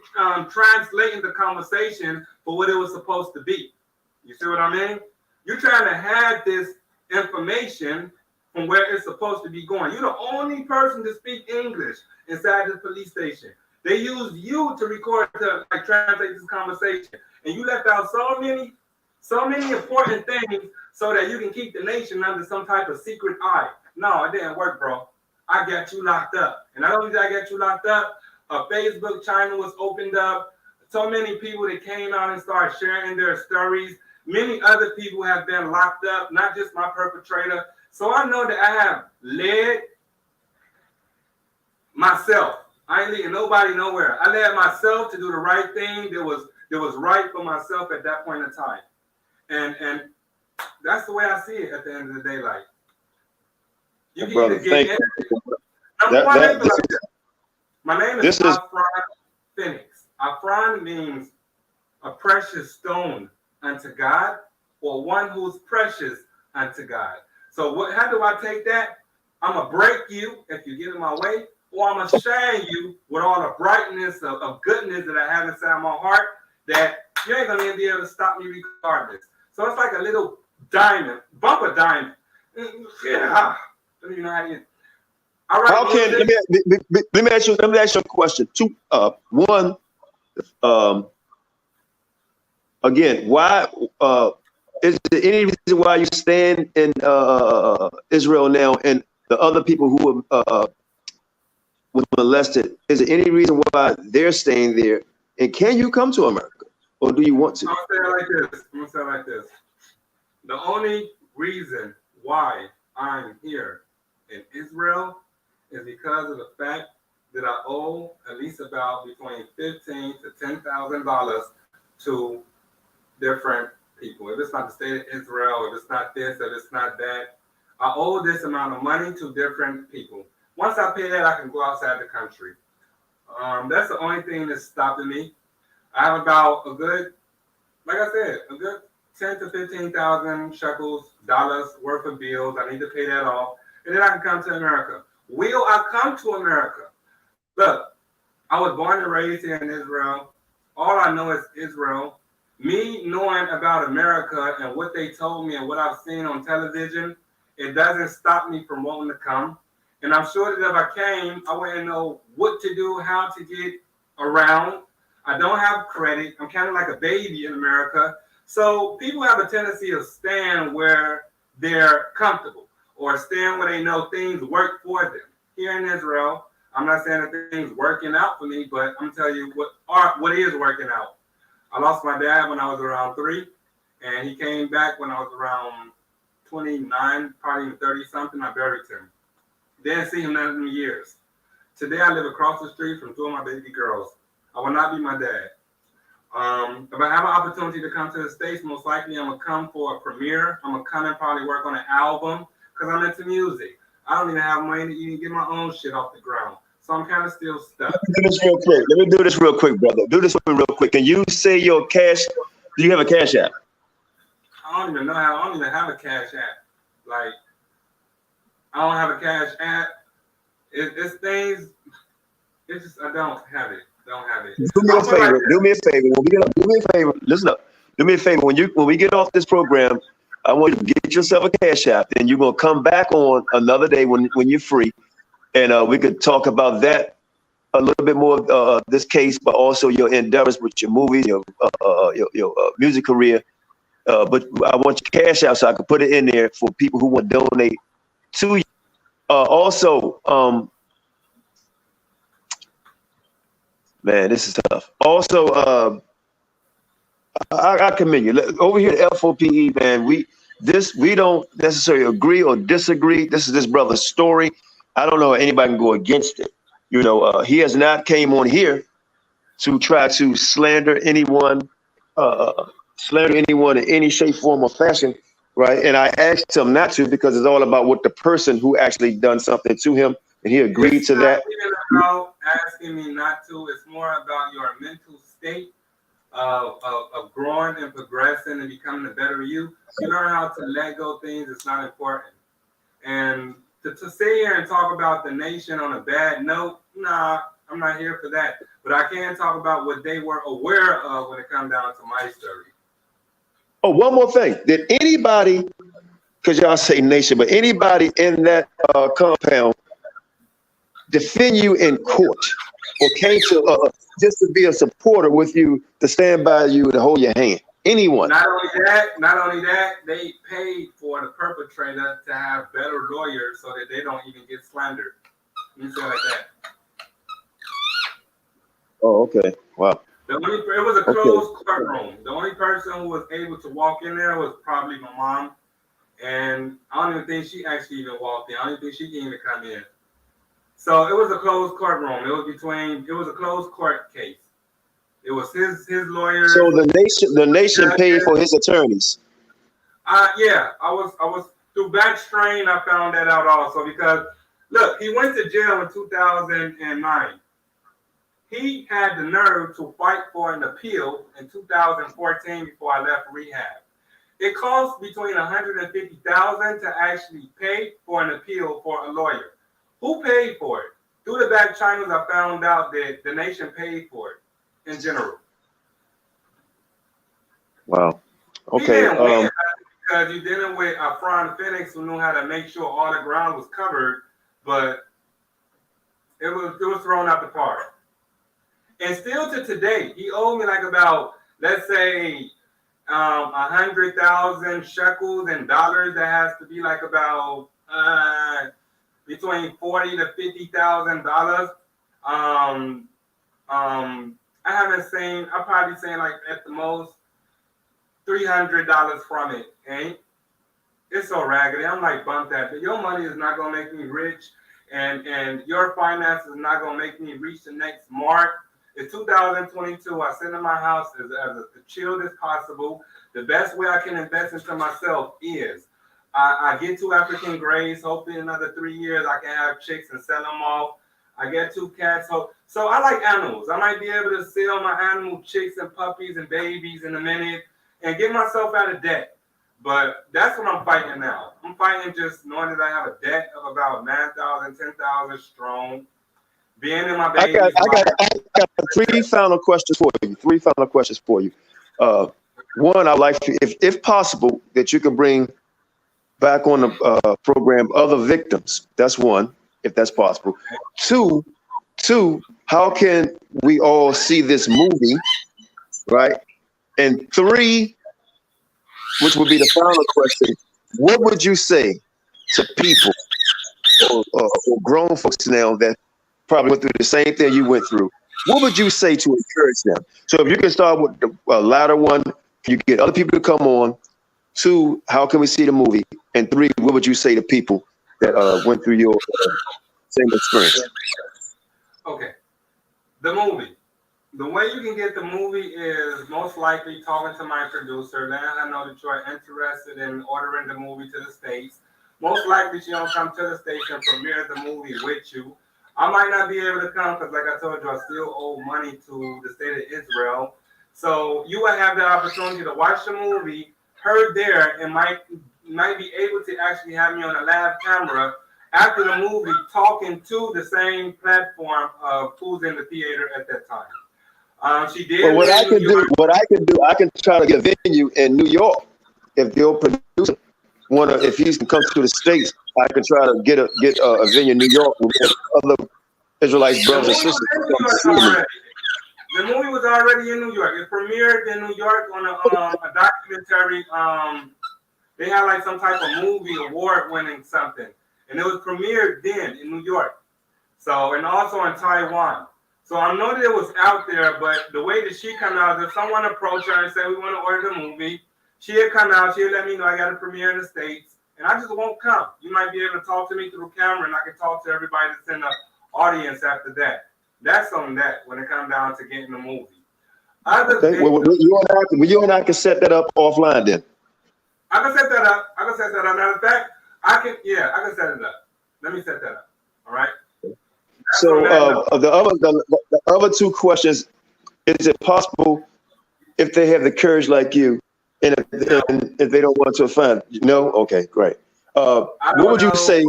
translating the conversation for what it was supposed to be. You see what I mean? You're trying to have this information from where it's supposed to be going. You're the only person to speak English inside the police station. They used you to record, to like translate this conversation. And you left out so many important things so that you can keep the nation under some type of secret eye. No, it didn't work, bro. I got you locked up. And not only did I get you locked up, a Facebook channel was opened up. So many people that came out and started sharing their stories. Many other people have been locked up, not just my perpetrator. So I know that I have led myself. I ain't leading nobody nowhere. I led myself to do the right thing that was right for myself at that point in time. And that's the way I see it at the end of the day. Like, you can brother, either get in. My name is Afron Phoenix. Afron means a precious stone unto God, or one who's precious unto God. So how do I take that? I'm going to break you if you get in my way, or I'm going to shine you with all the brightness of goodness that I have inside my heart that you ain't going to be able to stop me regardless. So it's like a little diamond, bumper diamond. Yeah. Let me know how you. All right. How can let me ask you a question. One, again, why is there any reason why you stand in Israel now and the other people who were molested? Is there any reason why they're staying there? And can you come to America, or do you want to? I'm gonna say it like this. The only reason why I'm here in Israel is because of the fact that I owe at least about between $15,000 to $10,000 to different people. If it's not the state of Israel, if it's not this, if it's not that, I owe this amount of money to different people. Once I pay that, I can go outside the country. That's the only thing that's stopping me. I have about a good, like I said, a good 10 to 15,000 shekels, dollars worth of bills. I need to pay that off, and then I can come to America. Will I come to America? Look, I was born and raised here in Israel. All I know is Israel. Me knowing about America and what they told me and what I've seen on television, it doesn't stop me from wanting to come. And I'm sure that if I came, I wouldn't know what to do, how to get around. I don't have credit. I'm kind of like a baby in America. So people have a tendency of staying where they're comfortable or staying where they know things work for them. Here in Israel, I'm not saying that things working out for me, but I'm telling you what is working out. I lost my dad when I was around 3, and he came back when I was around 29, probably even 30 something. I buried him. Didn't see him none of them years. Today I live across the street from 2 of my baby girls. I will not be my dad. If I have an opportunity to come to the States, most likely I'm gonna come for a premiere. I'm gonna come and probably work on an album because I'm into music. I don't even have money to even get my own shit off the ground. So I'm kind of still stuck. Let me do this real quick, brother. Do this real quick. Can you say your cash? Do you have a cash app? I don't even know how. I don't even have a cash app. Like, I don't have a cash app. It's things. It's just I don't have it. Don't have it. Do me a favor. Do me a favor. When we get up, do me a favor. Listen up. Do me a favor. When we get off this program, I want you to get yourself a cash app, and you're gonna come back on another day when you're free, and we could talk about that a little bit more. This case, but also your endeavors with your movies, your music career. But I want your cash app so I can put it in there for people who want to donate to you. Also, man, this is tough. Also, I commend you. Over here at F.O.P.E, man, we don't necessarily agree or disagree. This is this brother's story. I don't know if anybody can go against it. You know, he has not came on here to try to slander anyone in any shape, form, or fashion, right? And I asked him not to because it's all about what the person who actually done something to him, and he agreed to that. It's not even about asking me not to. It's more about your mental state of growing and progressing and becoming a better you. You learn how to let go things. It's not important. And to sit here and talk about the nation on a bad note, nah, I'm not here for that. But I can talk about what they were aware of when it comes down to my story. Oh, one more thing. Did anybody, because y'all say nation, but anybody in that compound defend you in court or came to just to be a supporter with you, to stand by you, to hold your hand? Anyone? Not only that, they paid for the perpetrator to have better lawyers so that they don't even get slandered. You say like that. Oh, okay. Wow. It was a closed courtroom. The only person who was able to walk in there was probably my mom. And I don't even think she actually even walked in. I don't even think she can even come in. So it was a closed courtroom. It was a closed court case. It was his lawyer. So the nation paid for his attorneys. Yeah, I was through backstrain. I found that out also because look, he went to jail in 2009. He had the nerve to fight for an appeal in 2014 before I left rehab. It costs between $150,000 to actually pay for an appeal for a lawyer. Who paid for it? Through the back channels, I found out that the nation paid for it in general. Wow. Okay. Because you're dealing with a Fran Phoenix who knew how to make sure all the ground was covered, but it was thrown out the park. And still to today, he owed me like about, let's say, 100,000 shekels in dollars. That has to be like about between $40,000 to $50,000. I haven't seen. I'm probably saying like at the most $300 from it. Ain't it's so raggedy. I'm like, bump that. But your money is not gonna make me rich, and your finances is not gonna make me reach the next mark. It's 2022. I sit in my house as chilled as possible. The best way I can invest into myself is I get 2 African grays. Hopefully, in another 3 years, I can have chicks and sell them off. I get 2 cats. So I like animals. I might be able to sell my animal chicks and puppies and babies in a minute and get myself out of debt. But that's what I'm fighting now. I'm fighting just knowing that I have a debt of about 9,000, 10,000 strong. Being in my baby's I got 3 final questions for you. 3 final questions for you. One, I'd like to, if possible, that you can bring back on the program other victims. That's one, if that's possible. Two, how can we all see this movie, right? And 3, which would be the final question, what would you say to people or grown folks now that probably went through the same thing you went through? What would you say to encourage them? So if you can start with the latter one, you get other people to come on. 2, how can we see the movie? And 3, what would you say to people that went through your same experience? Okay, the movie. The way you can get the movie is most likely talking to my producer. Then I know that you are interested in ordering the movie to the States. Most likely she don't come to the States and premiere the movie with you. I might not be able to come because, like I told you, I still owe money to the state of Israel. So you will have the opportunity to watch the movie, her there, and might be able to actually have me on a live camera after the movie talking to the same platform of who's in the theater at that time. She did. Well, what I can do, I can try to get a venue in New York. If they'll produce if he comes to the States, I can try to get a venue in New York with other Israelite brothers and sisters. The movie was already in New York. It premiered in New York on a documentary. They had like some type of movie award winning something, and it was premiered then in New York. So, and also in Taiwan. So I know that it was out there, but the way that she come out, if someone approached her and said, we want to order the movie, she'd come out, she'd let me know I got to premiere in the States, and I just won't come. You might be able to talk to me through camera, and I can talk to everybody that's in the audience after that. That's on that when it comes down to getting the movie. Okay. Well, you and I can set that up offline then. I can set that up. Matter of fact, I can set it up. Let me set that up. All right. So the other 2 questions: is it possible if they have the courage like you, and if they don't want to offend? No. Okay, great. What would you say?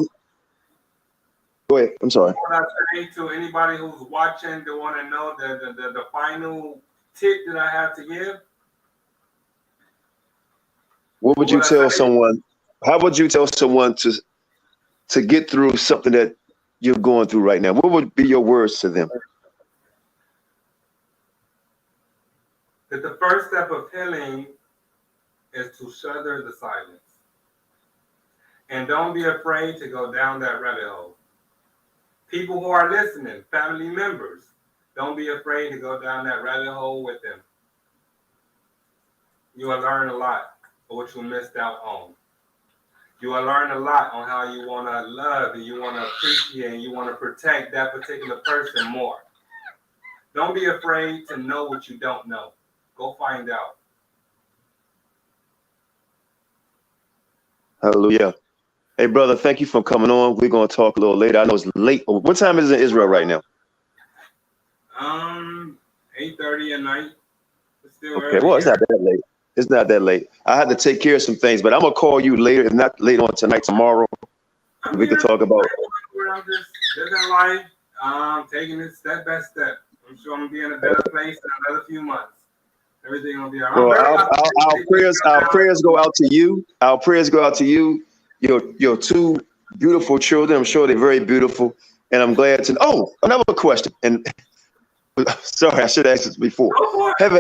Go ahead. I'm sorry. What I say to anybody who's watching, they want to know the final tip that I have to give. What would you tell someone? How would you tell someone to get through something that you're going through right now? What would be your words to them? That the first step of healing is to shudder the silence. And don't be afraid to go down that rabbit hole. People who are listening, family members, don't be afraid to go down that rabbit hole with them. You will learn a lot of what you missed out on. You will learn a lot on how you want to love and you want to appreciate and you want to protect that particular person more. Don't be afraid to know what you don't know. Go find out. Hallelujah. Hey, brother, thank you for coming on. We're going to talk a little later. I know it's late. What time is it in Israel right now? 8:30 at night. It's still okay, well, it's not that late. It's not that late. I had to take care of some things, but I'm going to call you later, if not later on tonight, tomorrow. We can talk about it. I'm just living life, taking it step by step. I'm sure I'm going to be in a better place in another few months. Everything will be all right. Well, our prayers go out to you. Our prayers go out to you. Your 2 beautiful children. I'm sure they're very beautiful. And I'm glad to. Oh, another question. And Sorry, I should have asked this before. Has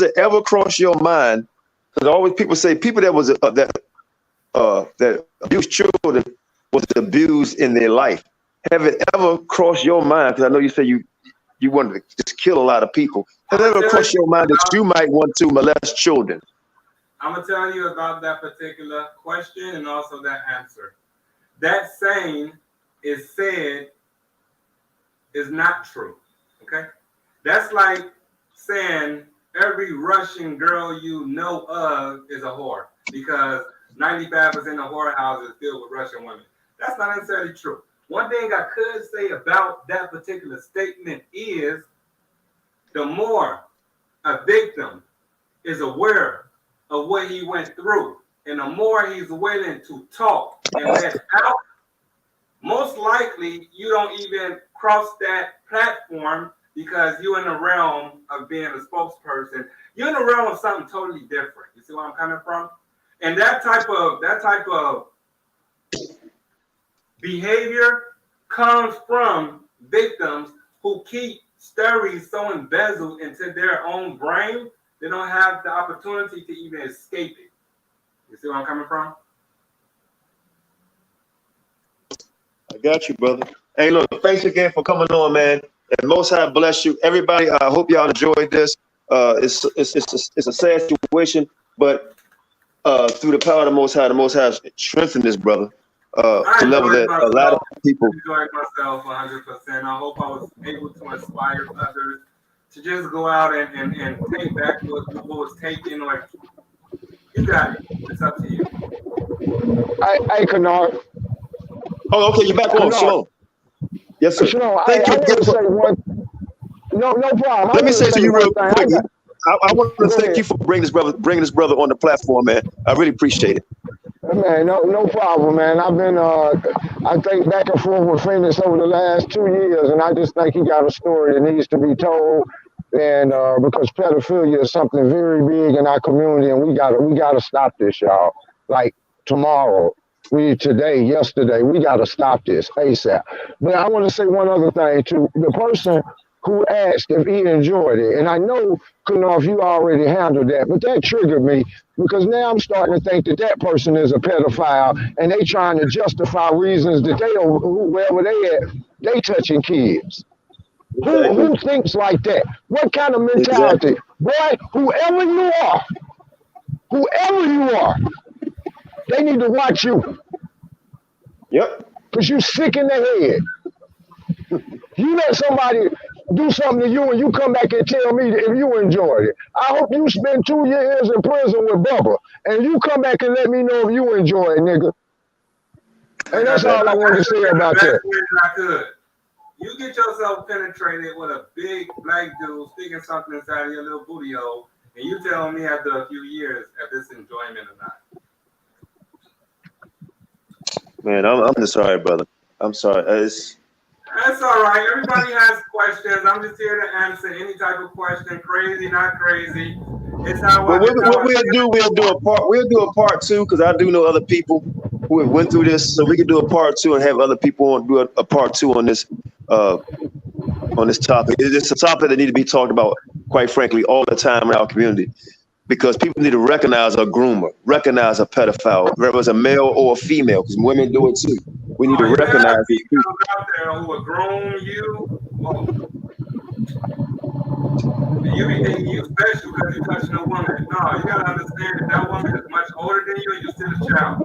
it ever crossed your mind? Because always people say people that was that abused children was abused in their life. Have it ever crossed your mind? Because I know you say you wanted to just kill a lot of people. Has it ever crossed your mind that you might want to molest children? I'm gonna tell you about that particular question and also that answer. That saying is not true. Okay, that's like saying every Russian girl you know of is a whore because 95% of whorehouses is filled with Russian women. That's not necessarily true. One thing I could say about that particular statement is the more a victim is aware of what he went through and the more he's willing to talk and let out, most likely you don't even cross that platform because you're in the realm of being a spokesperson. You're in the realm of something totally different. You see where I'm coming from? And that type of behavior comes from victims who keep stories so embezzled into their own brain, they don't have the opportunity to even escape it. You see where I'm coming from? I got you, brother. Hey, look, thanks again for coming on, man. And Most High bless you. Everybody, I hope y'all enjoyed this. It's a sad situation, but through the power of the Most High strengthened this brother. To level that a lot of people. I enjoyed myself 100%. I hope I was able to inspire others to just go out and take back what was taken. Or you got it. It's up to you. Hey, Qanath. Oh, okay, you're back on. Shalom. Yes, sir. Shalom. Thank you. I want to say one. No problem. Let me say to you real quick. I want to thank you for bringing this brother on the platform, man. I really appreciate it. Man, no problem, man. I've been, I think back and forth with Phoenix over the last 2 years, and I just think he got a story that needs to be told. And because pedophilia is something very big in our community, and we gotta stop this, y'all. Like tomorrow, yesterday, we gotta stop this ASAP. But I want to say one other thing to the person who asked if he enjoyed it. And I know, Qanath, you already handled that, but that triggered me because now I'm starting to think that person is a pedophile and they trying to justify reasons that wherever they at, they touching kids. Exactly. Who thinks like that? What kind of mentality? Exactly. Boy, whoever you are, they need to watch you. Yep. Because you sick in the head. You let somebody do something to you and you come back and tell me if you enjoyed it. I hope you spend 2 years in prison with Bubba and you come back and let me know if you enjoy it, nigga. And that's all I wanted to say about that. You get yourself penetrated with a big black dude sticking something inside of your little booty hole, and you tell me after a few years if this enjoyment or not. Man, I'm just sorry, brother. I'm sorry. That's all right. Everybody has questions. I'm just here to answer any type of question. Crazy, not crazy. It's how. But what we'll do a part two because I do know other people who have went through this, so we can do a part two and have other people do a part two on this topic. It's a topic that needs to be talked about, quite frankly, all the time in our community. Because people need to recognize a groomer, recognize a pedophile, whether it's a male or a female, because women do it too. We need to recognize these people out there who will groom you. You be thinking you special because you're touching a woman. No, you gotta understand that woman is much older than you and you're still a child.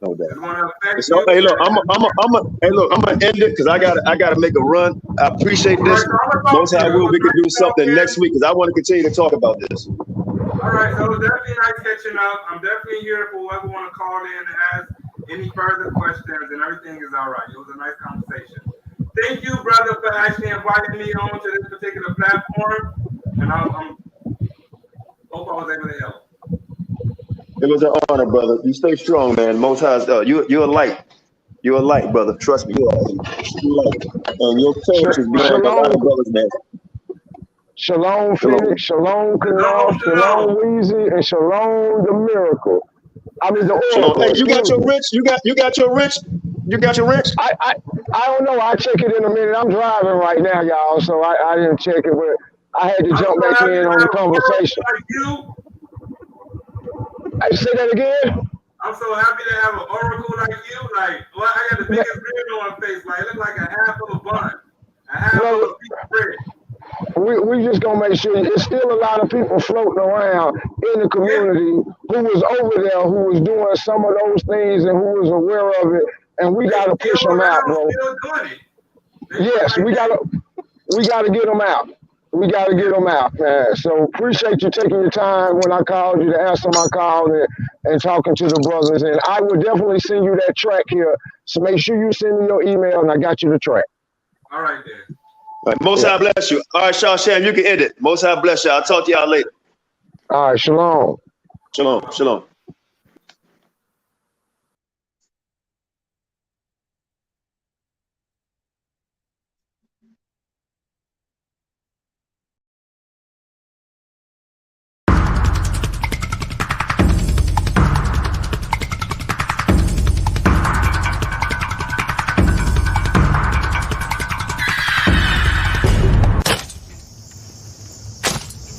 No doubt. Hey, look, I'm gonna end it because I gotta make a run. I appreciate this. Most High will we can do something next week because I want to continue to talk about this. All right, so it's definitely nice catching up. I'm definitely here for whoever want to call in and ask any further questions, and everything is all right. It was a nice conversation. Thank you, brother, for actually inviting me on to this particular platform, and I hope I was able to help. It was an honor, brother. You stay strong, man. Most High, you're a light. You're a light, brother. Trust me, you're a light. And your church is beyond a lot of brothers, man. Shalom, Phoenix. Shalom, Qanath. Shalom, Weezy, and Shalom, the miracle. I mean, the oracle. Hey, you got your rich. You got your rich. You got your rich. I don't know. I'll check it in a minute. I'm driving right now, y'all, so I didn't check it, but I had to jump back in on the conversation. Like you. Hey, say that again? I'm so happy to have an oracle like you. Like, well, I got the biggest grin on my face. Like, it look like a half of a bun. A half of a piece of bread. We just gonna make sure. There's still a lot of people floating around in the community who was over there, who was doing some of those things and who was aware of it, and we gotta push them out, bro. Yes, we gotta get them out. We gotta get them out, man. So appreciate you taking your time when I called you to answer my call and talking to the brothers. And I will definitely send you that track here. So make sure you send me your email, and I got you the track. All right, then. All right, Most High bless you. All right, Sham, you can end it. Most High bless you. I'll talk to y'all later. All right, shalom. Shalom, shalom.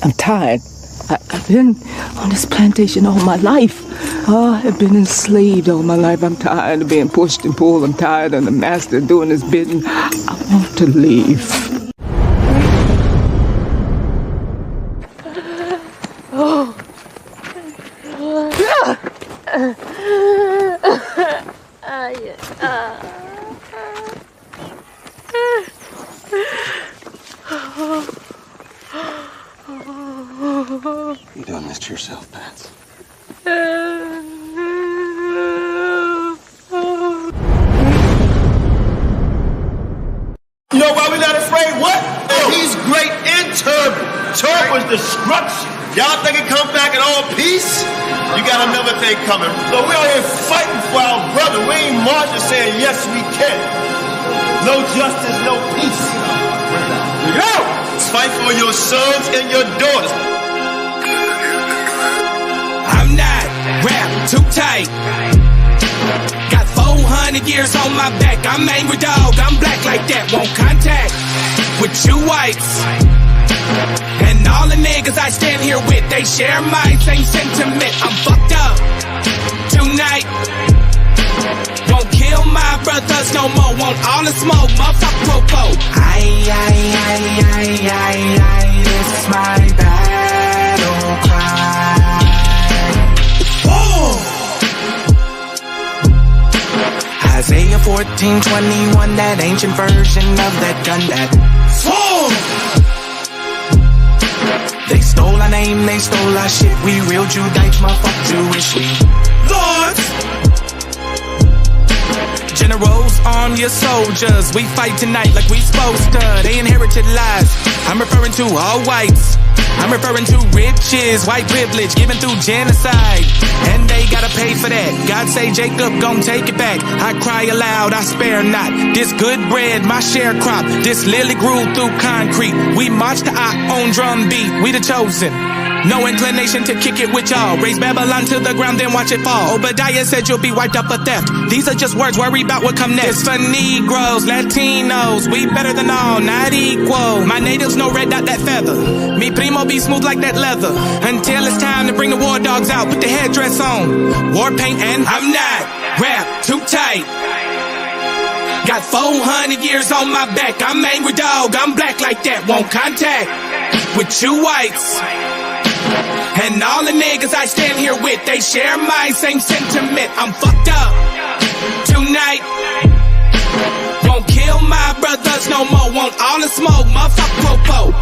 I'm tired. I've been on this plantation all my life. I've been enslaved all my life. I'm tired of being pushed and pulled. I'm tired of the master doing his bidding. I want to leave. You're doing this to yourself, Pats. You know why we're not afraid? What? He's great in turban. Turban's destruction. Y'all think it come back in all peace? You got another thing coming. So we out here fighting for our brother. We ain't marching saying, yes, we can. No justice, no peace. Yo! Fight for your sons and your daughters. I'm not wrapped too tight. Got 400 years on my back. I'm angry dog. I'm black like that. Won't contact with you whites. And all the niggas I stand here with, they share my same sentiment. I'm fucked up tonight. Won't kill my brothers no more. Want all the smoke, motherfucker popo. This is my battle cry. Isaiah 14:21, that ancient version of that gun that they stole our name, they stole our shit. We real Judites, motherfucker Jewish. We lords, generals, arm your soldiers. We fight tonight like we supposed to. They inherited lies. I'm referring to all whites. I'm referring to riches, white privilege, given through genocide. And they gotta pay for that. God say Jacob gon' take it back. I cry aloud, I spare not. This good bread, my sharecrop. This lily grew through concrete. We march to our own drum beat. We the chosen. No inclination to kick it with y'all. Raise Babylon to the ground, then watch it fall. Obadiah said you'll be wiped up for theft. These are just words, worry about what come next. It's for Negroes, Latinos, we better than all, not equal. My natives know red dot that feather. Me primo be smooth like that leather. Until it's time to bring the war dogs out, put the headdress on. War paint and I'm not wrapped too tight. Got 400 years on my back. I'm angry dog, I'm black like that. Won't contact with you whites. And all the niggas I stand here with, they share my same sentiment. I'm fucked up tonight. Won't kill my brothers no more. Want all the smoke, motherfucker popo.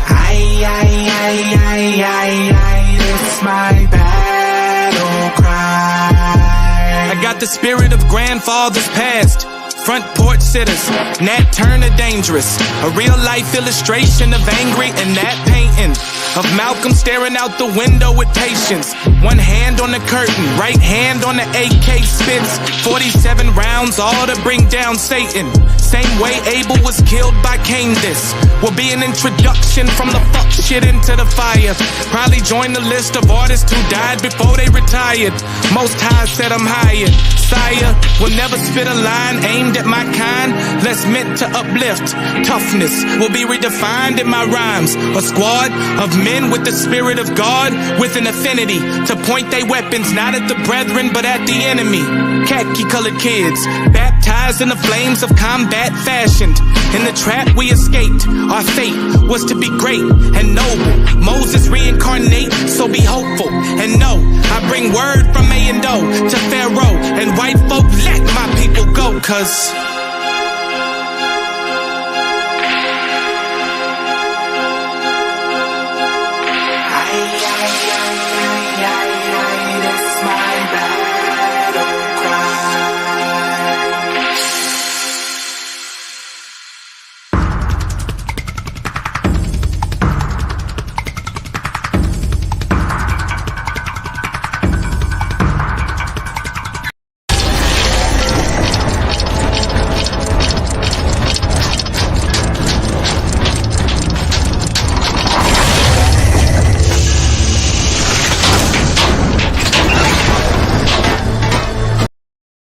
This is my battle cry. I got the spirit of grandfathers past. Front porch sitters, Nat Turner dangerous. A real life illustration of angry and that painting. of Malcolm staring out the window with patience. One hand on the curtain, right hand on the AK spits. 47 rounds, all to bring down Satan. Same way Abel was killed by Cain. This will be an introduction from the fuck shit into the fire. Probably join the list of artists who died before they retired. Most High said I'm hired. Sire will never spit a line aimed at my kind, less meant to uplift. Toughness will be redefined in my rhymes. A squad of men with the spirit of God, with an affinity to point their weapons not at the brethren but at the enemy. Khaki colored kids, baptized in the flames of combat, fashioned in the trap we escaped. Our fate was to be great and noble. Moses reincarnate, so be hopeful and know I bring word from A and O to Pharaoh and white folk. Let my people go, cause